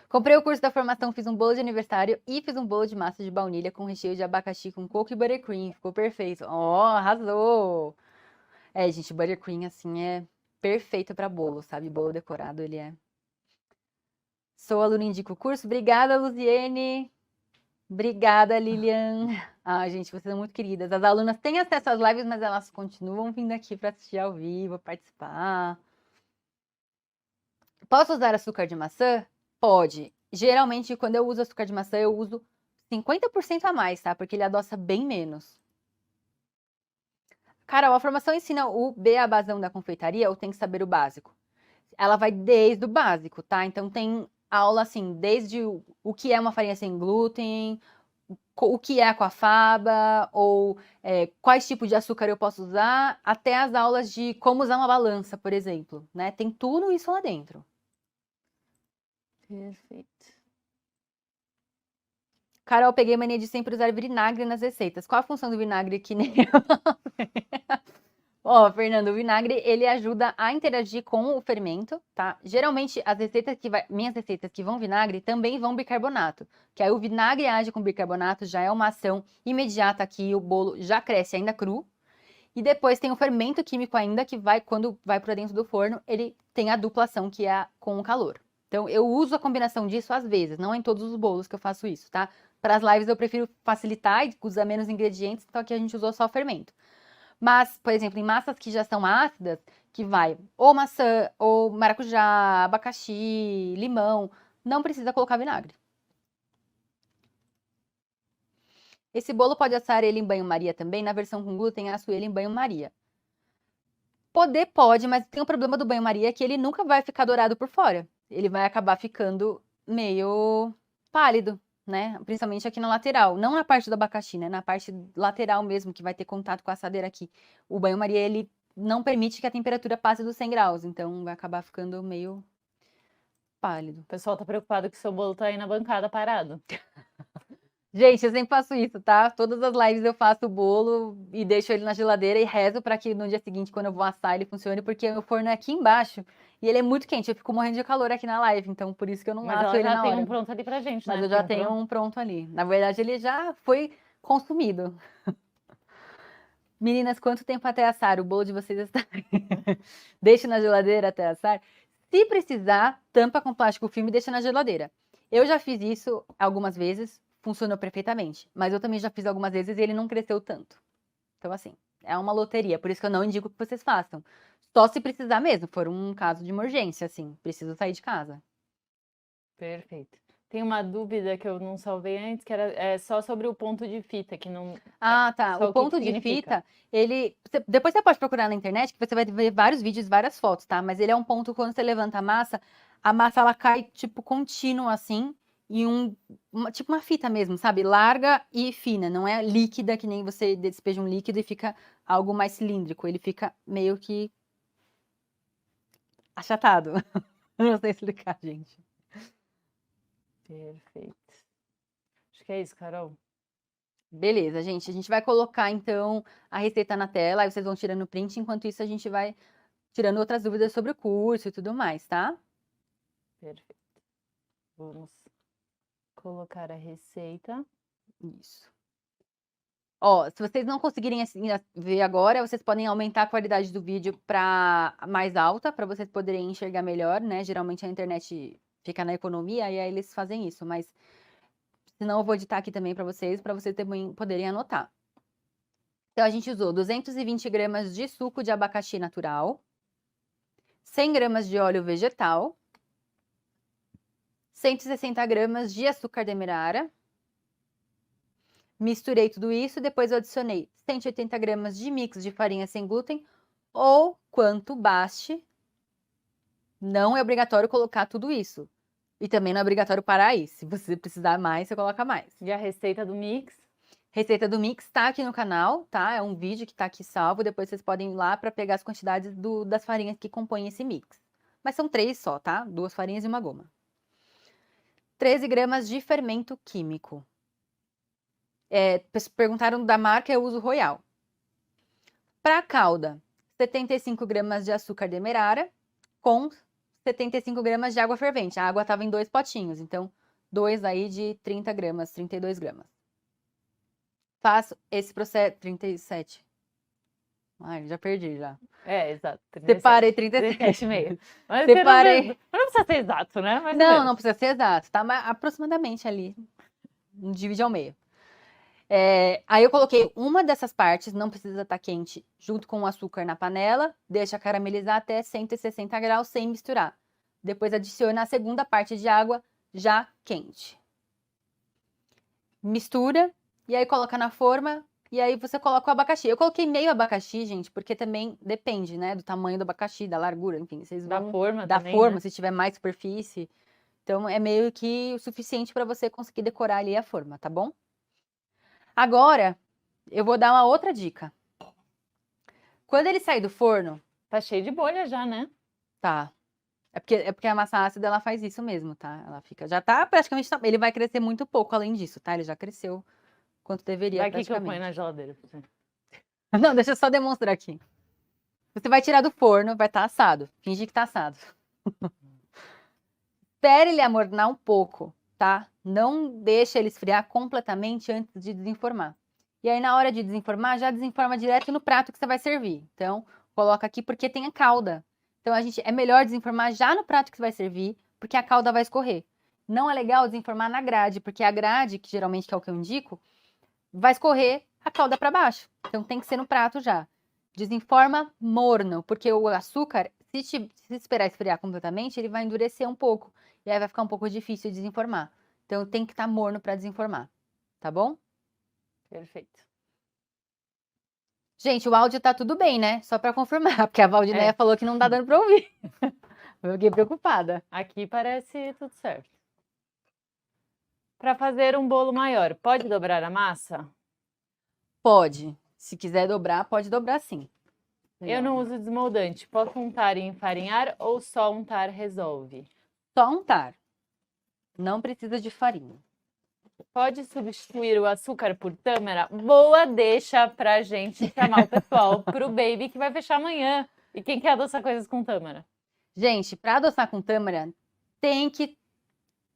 F: Comprei o curso da formação, fiz um bolo de aniversário e fiz um bolo de massa de baunilha com recheio de abacaxi com coco e buttercream. Ficou perfeito. Arrasou! Gente, buttercream, assim, é perfeito pra bolo, sabe? Bolo decorado, ele é. Sou aluna, indico o curso. Obrigada, Luziene. Obrigada, Lilian. Gente, vocês são muito queridas. As alunas têm acesso às lives, mas elas continuam vindo aqui para assistir ao vivo, participar. Posso usar açúcar de maçã? Pode. Geralmente, quando eu uso açúcar de maçã, eu uso 50% a mais, tá? Porque ele adoça bem menos. Carol, a formação ensina o beabazão da confeitaria ou tem que saber o básico? Ela vai desde o básico, tá? Então tem aula assim, desde o que é uma farinha sem glúten, o que é aquafaba, ou quais tipos de açúcar eu posso usar, até as aulas de como usar uma balança, por exemplo, né? Tem tudo isso lá dentro.
G: Perfeito.
F: Carol, peguei mania de sempre usar vinagre nas receitas. Qual a função do vinagre que nem eu? Ó, Fernando, o vinagre, ele ajuda a interagir com o fermento, tá? Geralmente, as receitas minhas receitas que vão vinagre também vão bicarbonato, que aí o vinagre age com bicarbonato, já é uma ação imediata que o bolo já cresce ainda cru. E depois tem o fermento químico ainda, que vai, quando vai para dentro do forno, ele tem a dupla ação, que é com o calor. Então, eu uso a combinação disso às vezes, não em todos os bolos que eu faço isso, tá? Para as lives eu prefiro facilitar e usar menos ingredientes, então aqui a gente usou só o fermento. Mas, por exemplo, em massas que já são ácidas, que vai ou maçã, ou maracujá, abacaxi, limão, não precisa colocar vinagre. Esse bolo pode assar ele em banho-maria também, na versão com glúten, asso ele em banho-maria. Poder pode, mas tem um problema do banho-maria que ele nunca vai ficar dourado por fora. Ele vai acabar ficando meio pálido, né? Principalmente aqui na lateral. Não na parte do abacaxi, né? Na parte lateral mesmo, que vai ter contato com a assadeira aqui. O banho-maria, ele não permite que a temperatura passe dos 100 graus. Então, vai acabar ficando meio pálido.
G: O pessoal tá preocupado que seu bolo tá aí na bancada parado.
F: Gente, eu sempre faço isso, tá? Todas as lives eu faço o bolo e deixo ele na geladeira e rezo para que no dia seguinte, quando eu vou assar, ele funcione, porque o forno é aqui embaixo e ele é muito quente. Eu fico morrendo de calor aqui na live, então por isso que eu não
G: Mas
F: asso
G: ela
F: ele
G: já
F: na
G: tem
F: hora.
G: um pronto ali pra gente,
F: Mas
G: né?
F: eu já
G: Tem
F: tenho um pronto ali. Na verdade, ele já foi consumido. Meninas, quanto tempo até assar? O bolo de vocês está... Deixa na geladeira até assar? Se precisar, tampa com plástico filme e deixa na geladeira. Eu já fiz isso algumas vezes, funcionou perfeitamente. Mas eu também já fiz algumas vezes e ele não cresceu tanto. Então, assim, é uma loteria. Por isso que eu não indico que vocês façam. Só se precisar mesmo, for um caso de emergência, assim. Preciso sair de casa.
G: Perfeito. Tem uma dúvida que eu não salvei antes, que era só sobre o ponto de fita, que não...
F: Ah, tá.
G: Só
F: O ponto de
G: significa.
F: fita, ele... Depois você pode procurar na internet, que você vai ver vários vídeos, várias fotos, tá? Mas ele é um ponto, quando você levanta a massa, ela cai, tipo, contínua, assim, em tipo uma fita mesmo, sabe? Larga e fina, não é líquida, que nem você despeja um líquido e fica algo mais cilíndrico. Ele fica meio que achatado. Não sei explicar, gente.
G: Perfeito. Acho que é isso, Carol.
F: Beleza, gente. A gente vai colocar, então, a receita na tela, aí vocês vão tirando o print. Enquanto isso, a gente vai tirando outras dúvidas sobre o curso e tudo mais, tá?
G: Perfeito. Vamos colocar a receita.
F: Isso. Ó, se vocês não conseguirem assim, ver agora, vocês podem aumentar a qualidade do vídeo para mais alta, para vocês poderem enxergar melhor, né? Geralmente a internet fica na economia e aí eles fazem isso, mas senão eu vou editar aqui também para vocês também poderem anotar. Então a gente usou 220 gramas de suco de abacaxi natural, 100 gramas de óleo vegetal, 160 gramas de açúcar demerara. Misturei tudo isso, depois eu adicionei 180 gramas de mix de farinha sem glúten, ou quanto baste. Não é obrigatório colocar tudo isso. E também não é obrigatório parar aí. Se você precisar mais, você coloca mais.
G: E a receita do mix?
F: Receita do mix tá aqui no canal, tá? É um vídeo que tá aqui salvo. Depois vocês podem ir lá para pegar as quantidades das farinhas que compõem esse mix. Mas são 3 só, tá? 2 farinhas e uma goma. 13 gramas de fermento químico. Perguntaram da marca, eu uso Royal. Para a calda, 75 gramas de açúcar demerara com 75 gramas de água fervente. A água estava em 2 potinhos, então 2 aí de 30 gramas, 32 gramas. Faço esse processo... 37. Ai, já perdi já.
G: Exato. 37.
F: Separei 37.
G: 37,5. Mas
F: Separei.
G: Não precisa ser exato, né? Mas
F: Não precisa ser exato, tá? Mas aproximadamente ali. Divide ao meio. Aí eu coloquei uma dessas partes, não precisa estar quente, junto com o açúcar na panela, deixa caramelizar até 160 graus sem misturar. Depois adiciona a segunda parte de água já quente. Mistura e aí coloca na forma E aí você coloca o abacaxi. Eu coloquei meio abacaxi, gente, porque também depende, né, do tamanho do abacaxi, da largura, enfim, vocês
G: Da
F: vão...
G: forma
F: Da
G: também,
F: forma,
G: né?
F: se tiver mais superfície. Então, é meio que o suficiente para você conseguir decorar ali a forma, tá bom? Agora, eu vou dar uma outra dica. Quando ele sair do forno,
G: Tá cheio de bolha já, né?
F: tá. É porque a massa ácida, ela faz isso mesmo, tá? Ela fica... Já tá praticamente... Ele vai crescer muito pouco além disso, tá? Ele já cresceu quanto deveria,
G: Daqui que eu ponho
F: praticamente.
G: na geladeira. pra você.
F: Não, deixa eu só demonstrar aqui. Você vai tirar do forno, vai estar assado. Fingir que tá assado. Espere ele amornar um pouco, tá? Não deixa ele esfriar completamente antes de desenformar. E aí, na hora de desenformar, já desenforma direto no prato que você vai servir. Então, coloca aqui porque tem a calda. Então, é melhor desenformar já no prato que você vai servir, porque a calda vai escorrer. Não é legal desenformar na grade, porque a grade, que geralmente que é o que eu indico, vai escorrer a calda para baixo. Então, tem que ser no prato já. Desenforma morno, porque o açúcar, se esperar esfriar completamente, ele vai endurecer um pouco. E aí vai ficar um pouco difícil de desenformar. Então tem que estar morno para desenformar. Tá bom?
G: Perfeito.
F: Gente, o áudio tá tudo bem, né? Só para confirmar, porque a Valdineia
G: É.
F: falou que não tá dando para ouvir. Eu fiquei preocupada.
G: Aqui parece tudo certo. Para fazer um bolo maior, pode dobrar a massa?
F: Pode. Se quiser dobrar, pode dobrar sim.
G: Eu não uso desmoldante. Posso untar e enfarinhar ou só untar resolve?
F: Só untar. Não precisa de farinha.
G: Pode substituir o açúcar por tâmara? Boa deixa pra gente chamar o pessoal pro baby que vai fechar amanhã. E quem quer adoçar coisas com tâmara?
F: Gente, para adoçar com tâmara, tem que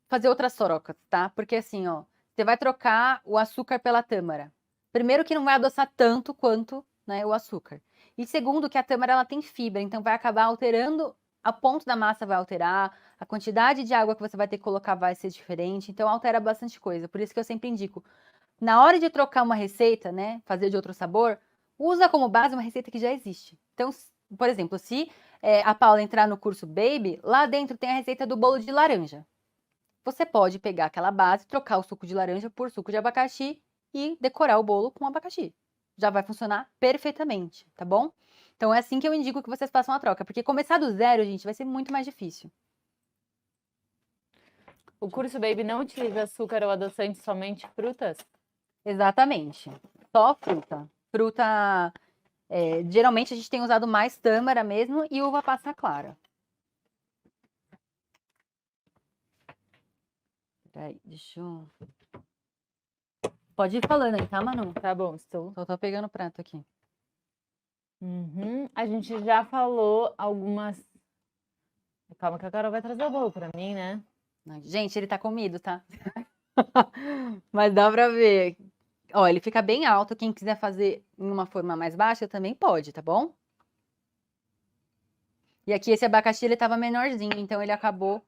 F: fazer outras sorocas, tá? Porque assim, ó, você vai trocar o açúcar pela tâmara. Primeiro que não vai adoçar tanto quanto, né, o açúcar. E segundo que a tâmara ela tem fibra, então vai acabar alterando, a ponto da massa vai alterar, a quantidade de água que você vai ter que colocar vai ser diferente, então altera bastante coisa. Por isso que eu sempre indico, na hora de trocar uma receita, né, fazer de outro sabor, usa como base uma receita que já existe. Então, por exemplo, se a Paula entrar no curso Baby, lá dentro tem a receita do bolo de laranja. Você pode pegar aquela base, trocar o suco de laranja por suco de abacaxi e decorar o bolo com abacaxi. Já vai funcionar perfeitamente, tá bom? Então é assim que eu indico que vocês façam a troca, porque começar do zero, gente, vai ser muito mais difícil.
G: O curso Baby não utiliza açúcar ou adoçante, somente frutas?
F: Exatamente. Só fruta. Fruta, geralmente a gente tem usado mais tâmara mesmo e uva passa clara. Peraí, deixa eu... Pode ir falando aí, tá, Manu?
G: Tá bom, estou.
F: Só tô pegando o prato aqui.
G: A gente já falou algumas... Calma que a Carol vai trazer o bolo pra mim, né?
F: Gente, ele tá comido, tá? Mas dá pra ver. Ó, ele fica bem alto. Quem quiser fazer em uma forma mais baixa também pode, tá bom? E aqui esse abacaxi, ele tava menorzinho, então ele acabou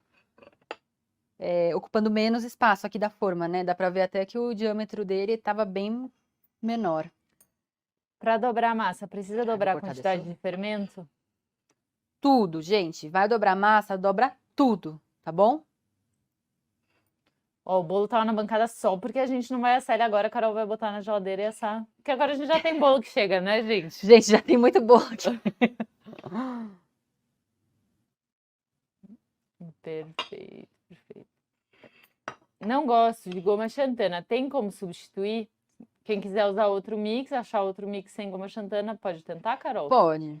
F: ocupando menos espaço aqui da forma, né? Dá pra ver até que o diâmetro dele tava bem menor.
G: Para dobrar a massa, precisa dobrar a
F: cortar
G: quantidade
F: desse
G: de fermento?
F: Tudo, gente. Vai dobrar massa, dobra tudo, tá bom?
G: Ó, o bolo tava na bancada só porque a gente não vai assar ele agora, a Carol vai botar na geladeira e assar. Porque agora a gente já tem bolo que chega, né, gente?
F: Gente, já tem muito bolo aqui.
G: Perfeito, perfeito. Não gosto de goma xantana. Tem como substituir? Quem quiser usar outro mix, achar outro mix sem goma xantana, pode tentar, Carol?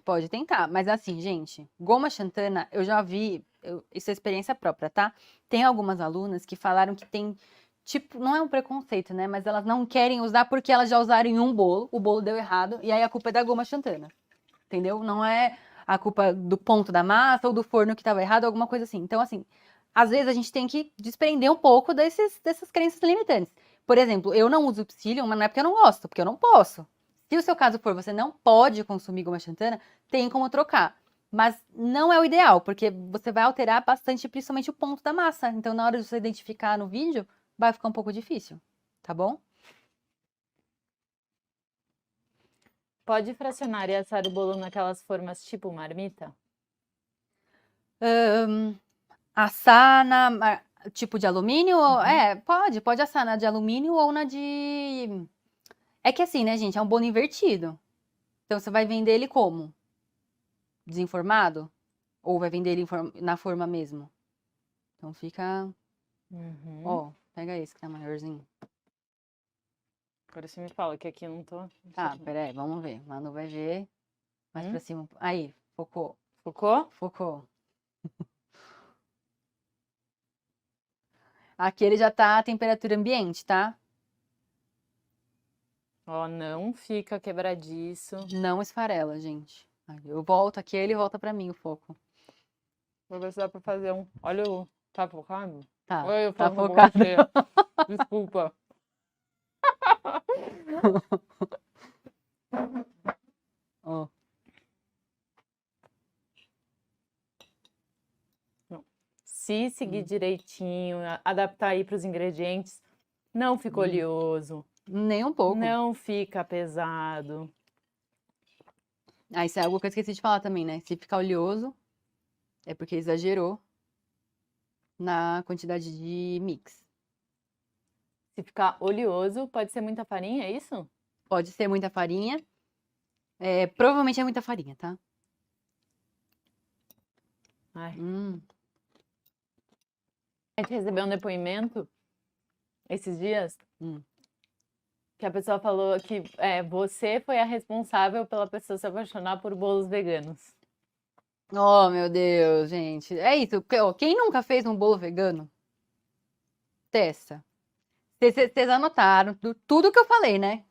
F: Pode tentar. Mas assim, gente, goma xantana, eu já vi, isso é experiência própria, tá? Tem algumas alunas que falaram que tem, tipo, não é um preconceito, né? Mas elas não querem usar porque elas já usaram em um bolo, o bolo deu errado, e aí a culpa é da goma xantana. Entendeu? Não é a culpa do ponto da massa ou do forno que estava errado, alguma coisa assim. Então, assim, às vezes a gente tem que desprender um pouco dessas crenças limitantes. Por exemplo, eu não uso psyllium, mas não é porque eu não gosto, porque eu não posso. Se o seu caso for, você não pode consumir goma xantana, tem como trocar. Mas não é o ideal, porque você vai alterar bastante, principalmente o ponto da massa. Então, na hora de você identificar no vídeo, vai ficar um pouco difícil, tá bom?
G: Pode fracionar e assar o bolo naquelas formas tipo marmita?
F: Assar na tipo de alumínio? Pode assar na de alumínio ou na de... É que assim, né, gente, é um bolo invertido. Então você vai vender ele como? Desinformado? Ou vai vender ele na forma mesmo? Então fica... Ó, pega esse que tá maiorzinho.
G: Agora você me fala que aqui eu não tô...
F: Tá, peraí, vamos ver. Manu vai ver. Mais pra cima. Aí, focou.
G: Focou?
F: Focou. Aqui ele já tá a temperatura ambiente, tá?
G: Ó, não fica quebradiço.
F: Não esfarela, gente. Aí eu volto aqui, ele volta pra mim o foco.
G: Vou ver se dá pra fazer um... Olha o... Tá focado?
F: Tá,
G: Oi, eu
F: tá
G: falo com
F: focado.
G: você. Desculpa.
F: Ó.
G: Se seguir direitinho, adaptar aí pros ingredientes, não fica oleoso,
F: Nem um pouco.
G: não fica pesado.
F: Ah, isso é algo que eu esqueci de falar também, né? Se ficar oleoso, é porque exagerou na quantidade de mix.
G: Se ficar oleoso, pode ser muita farinha, é isso?
F: Pode ser muita farinha. Provavelmente é muita farinha, tá?
G: Ai. A gente recebeu um depoimento esses dias que a pessoa falou que você foi a responsável pela pessoa se apaixonar por bolos veganos.
F: Oh, meu Deus, gente. É isso. Quem nunca fez um bolo vegano? Testa. Vocês anotaram tudo que eu falei, né?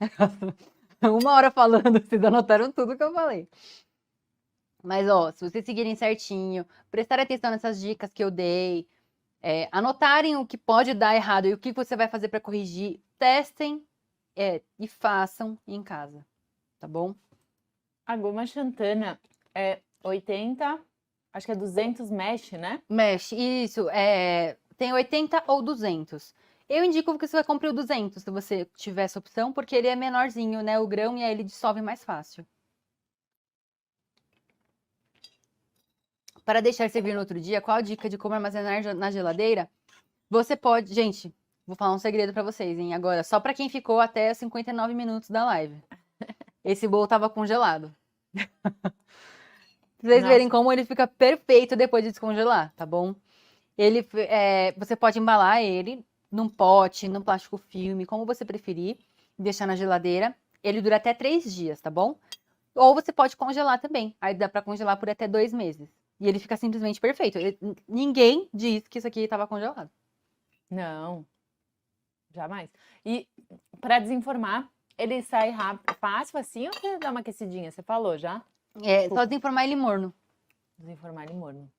F: 1 hora falando, vocês anotaram tudo que eu falei. Mas, ó, se vocês seguirem certinho, prestarem atenção nessas dicas que eu dei, anotarem o que pode dar errado e o que você vai fazer para corrigir, testem e façam em casa, tá bom?
G: A goma xantana é 80, acho que é 200 mesh, né?
F: Mesh, isso, tem 80 ou 200. Eu indico que você vai comprar o 200, se você tiver essa opção, porque ele é menorzinho, né, o grão, e aí ele dissolve mais fácil. Para deixar servir no outro dia, qual a dica de como armazenar na geladeira? Você pode... Gente, vou falar um segredo para vocês, hein? Agora, só para quem ficou até 59 minutos da live. Esse bolo tava congelado. Pra vocês verem como ele fica perfeito depois de descongelar, tá bom? Você pode embalar ele num pote, num plástico filme, como você preferir, deixar na geladeira. Ele dura até 3 dias, tá bom? Ou você pode congelar também. Aí dá pra congelar por até 2 meses. E ele fica simplesmente perfeito. Ninguém diz que isso aqui estava congelado.
G: Não, jamais. E para desenformar, ele sai rápido, fácil assim, ou você dá uma aquecidinha? Você falou já?
F: Só desenformar ele morno.
G: Desenformar ele morno.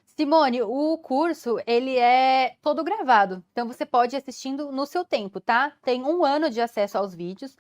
F: Simone, o curso, ele é todo gravado. Então, você pode ir assistindo no seu tempo, tá? Tem 1 ano de acesso aos vídeos.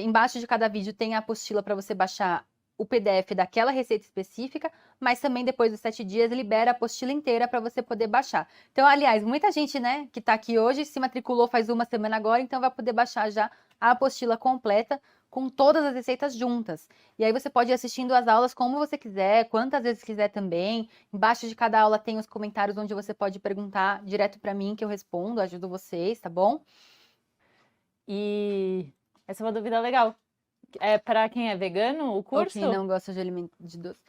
F: Embaixo de cada vídeo tem a apostila para você baixar o PDF daquela receita específica, mas também depois dos 7 dias libera a apostila inteira para você poder baixar. Então, aliás, muita gente, né, que tá aqui hoje se matriculou faz 1 semana agora, então vai poder baixar já a apostila completa com todas as receitas juntas. E aí você pode ir assistindo as aulas como você quiser, quantas vezes quiser também. Embaixo de cada aula tem os comentários onde você pode perguntar direto para mim que eu respondo, ajudo vocês, tá bom?
G: E essa é uma dúvida legal. É para quem é vegano o curso?
F: Ou quem não gosta de doce.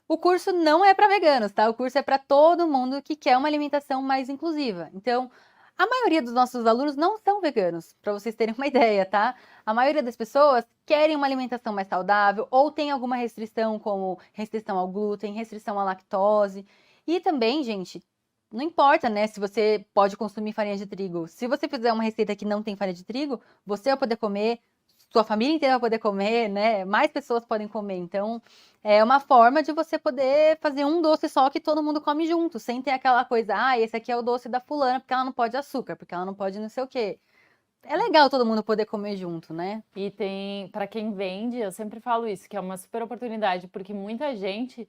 F: O curso não é para veganos, tá? O curso é para todo mundo que quer uma alimentação mais inclusiva. Então, a maioria dos nossos alunos não são veganos, para vocês terem uma ideia, tá? A maioria das pessoas querem uma alimentação mais saudável ou tem alguma restrição, como restrição ao glúten, restrição à lactose. E também, gente, não importa, né, se você pode consumir farinha de trigo. Se você fizer uma receita que não tem farinha de trigo, você vai poder comer, sua família inteira vai poder comer, né? Mais pessoas podem comer. Então, é uma forma de você poder fazer um doce só que todo mundo come junto, sem ter aquela coisa, esse aqui é o doce da fulana, porque ela não pode açúcar, porque ela não pode não sei o quê. É legal todo mundo poder comer junto, né?
G: E tem, para quem vende, eu sempre falo isso, que é uma super oportunidade, porque muita gente,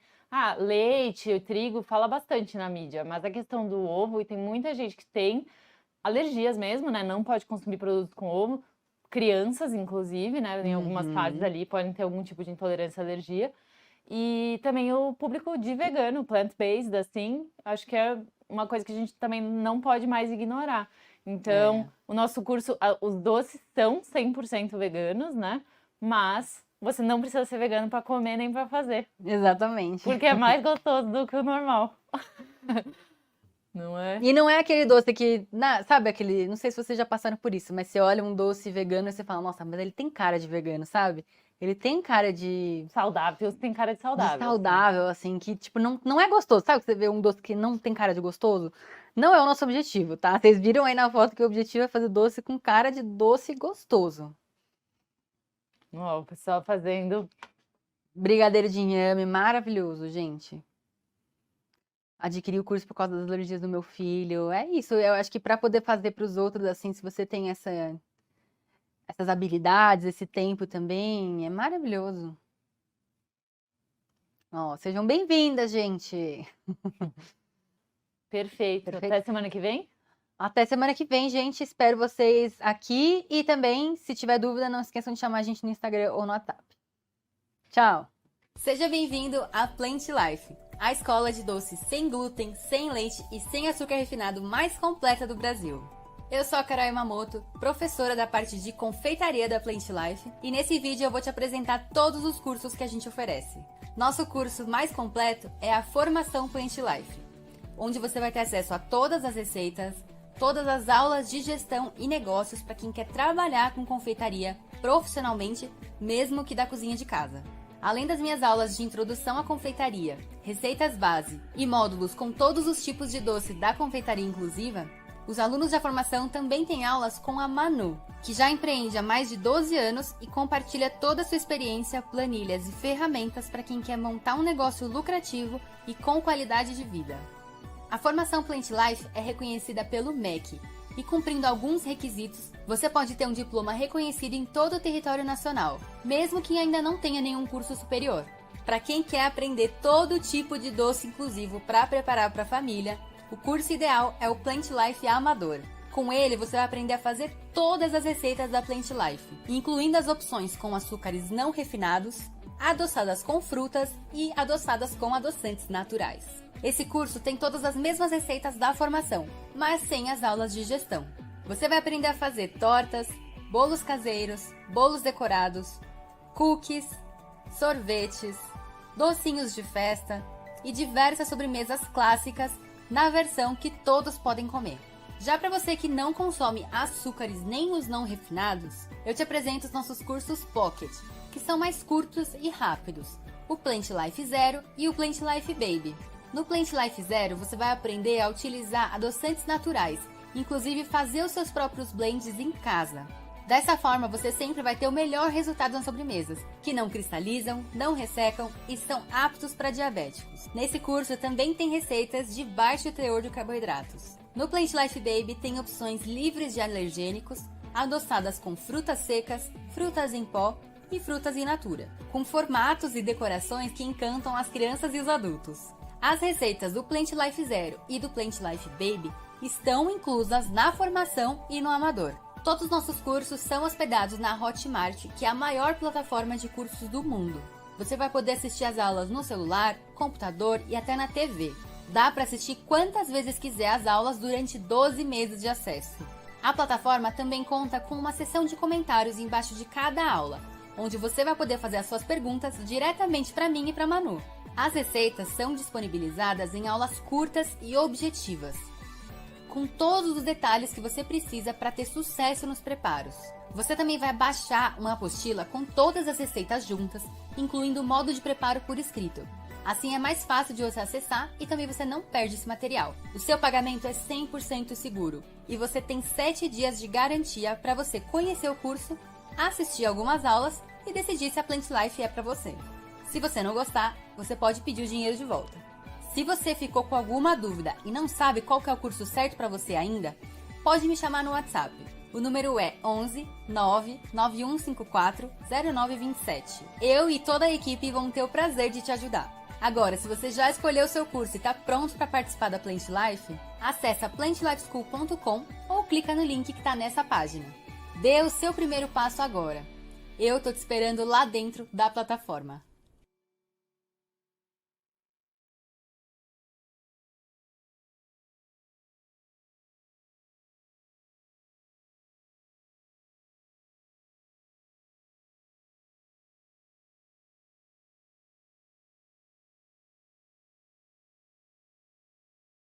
G: leite, trigo, fala bastante na mídia, mas a questão do ovo, e tem muita gente que tem alergias mesmo, né? Não pode consumir produtos com ovo, crianças, inclusive, né? Em algumas fases ali podem ter algum tipo de intolerância à alergia. E também o público de vegano, plant-based, assim, acho que é uma coisa que a gente também não pode mais ignorar. Então, o nosso curso, os doces são 100% veganos, né? Mas você não precisa ser vegano para comer nem para fazer.
F: Exatamente.
G: Porque é mais gostoso do que o normal. Não é?
F: E não é aquele doce que, sabe aquele, não sei se vocês já passaram por isso, mas você olha um doce vegano e você fala, nossa, mas ele tem cara de vegano, sabe? Ele tem cara de...
G: Saudável, tem cara de saudável.
F: De saudável, assim, que, tipo, não é gostoso. Sabe que você vê um doce que não tem cara de gostoso? Não é o nosso objetivo, tá? Vocês viram aí na foto que o objetivo é fazer doce com cara de doce gostoso.
G: Ó, o pessoal fazendo...
F: Brigadeiro de inhame, maravilhoso, gente. Adquiri o curso por causa das alergias do meu filho. É isso, eu acho que para poder fazer para os outros, assim, se você tem essas habilidades, esse tempo também, é maravilhoso. Ó, sejam bem-vindas, gente.
G: Perfeito. Até semana que vem?
F: Até semana que vem, gente. Espero vocês aqui. E também, se tiver dúvida, não esqueçam de chamar a gente no Instagram ou no WhatsApp. Tchau! Seja bem-vindo à Plant Life, a escola de doces sem glúten, sem leite e sem açúcar refinado mais completa do Brasil. Eu sou a Carol Yamamoto, professora da parte de confeitaria da Plant Life, e nesse vídeo eu vou te apresentar todos os cursos que a gente oferece. Nosso curso mais completo é a Formação Plant Life, onde você vai ter acesso a todas as receitas, todas as aulas de gestão e negócios para quem quer trabalhar com confeitaria profissionalmente, mesmo que da cozinha de casa. Além das minhas aulas de introdução à confeitaria, receitas base e módulos com todos os tipos de doce da confeitaria inclusiva, os alunos da formação também têm aulas com a Manu, que já empreende há mais de 12 anos e compartilha toda a sua experiência, planilhas e ferramentas para quem quer montar um negócio lucrativo e com qualidade de vida. A formação Plant Life é reconhecida pelo MEC e, cumprindo alguns requisitos, você pode ter um diploma reconhecido em todo o território nacional, mesmo que ainda não tenha nenhum curso superior. Para quem quer aprender todo tipo de doce inclusivo para preparar para a família, o curso ideal é o Plant Life Amador. Com ele, você vai aprender a fazer todas as receitas da Plant Life, incluindo as opções com açúcares não refinados, adoçadas com frutas e adoçadas com adoçantes naturais. Esse curso tem todas as mesmas receitas da formação, mas sem as aulas de gestão. Você vai aprender a fazer tortas, bolos caseiros, bolos decorados, cookies, sorvetes, docinhos de festa e diversas sobremesas clássicas na versão que todos podem comer. Já para você que não consome açúcares nem os não refinados, eu te apresento os nossos cursos Pocket, que são mais curtos e rápidos, o Plant Life Zero e o Plant Life Baby. No Plant Life Zero, você vai aprender a utilizar adoçantes naturais, inclusive fazer os seus próprios blends em casa. Dessa forma, você sempre vai ter o melhor resultado nas sobremesas, que não cristalizam, não ressecam e são aptos para diabéticos. Nesse curso também tem receitas de baixo teor de carboidratos. No Plant Life Baby tem opções livres de alergênicos, adoçadas com frutas secas, frutas em pó e frutas in natura, com formatos e decorações que encantam as crianças e os adultos. As receitas do Plant Life Zero e do Plant Life Baby estão inclusas na formação e no amador. Todos os nossos cursos são hospedados na Hotmart, que é a maior plataforma de cursos do mundo. Você vai poder assistir as aulas no celular, computador e até na TV. Dá para assistir quantas vezes quiser as aulas durante 12 meses de acesso. A plataforma também conta com uma seção de comentários embaixo de cada aula, onde você vai poder fazer as suas perguntas diretamente para mim e para Manu. As receitas são disponibilizadas em aulas curtas e objetivas, com todos os detalhes que você precisa para ter sucesso nos preparos. Você também vai baixar uma apostila com todas as receitas juntas, incluindo o modo de preparo por escrito. Assim é mais fácil de você acessar e também você não perde esse material. O seu pagamento é 100% seguro e você tem 7 dias de garantia para você conhecer o curso, assistir algumas aulas e decidir se a Plant Life é para você. Se você não gostar, você pode pedir o dinheiro de volta. Se você ficou com alguma dúvida e não sabe qual que é o curso certo para você ainda, pode me chamar no WhatsApp. O número é 11 99154 0927. Eu e toda a equipe vão ter o prazer de te ajudar. Agora, se você já escolheu o seu curso e está pronto para participar da Plant Life, acessa plantlifeschool.com ou clica no link que está nessa página. Dê o seu primeiro passo agora. Eu tô te esperando lá dentro da plataforma.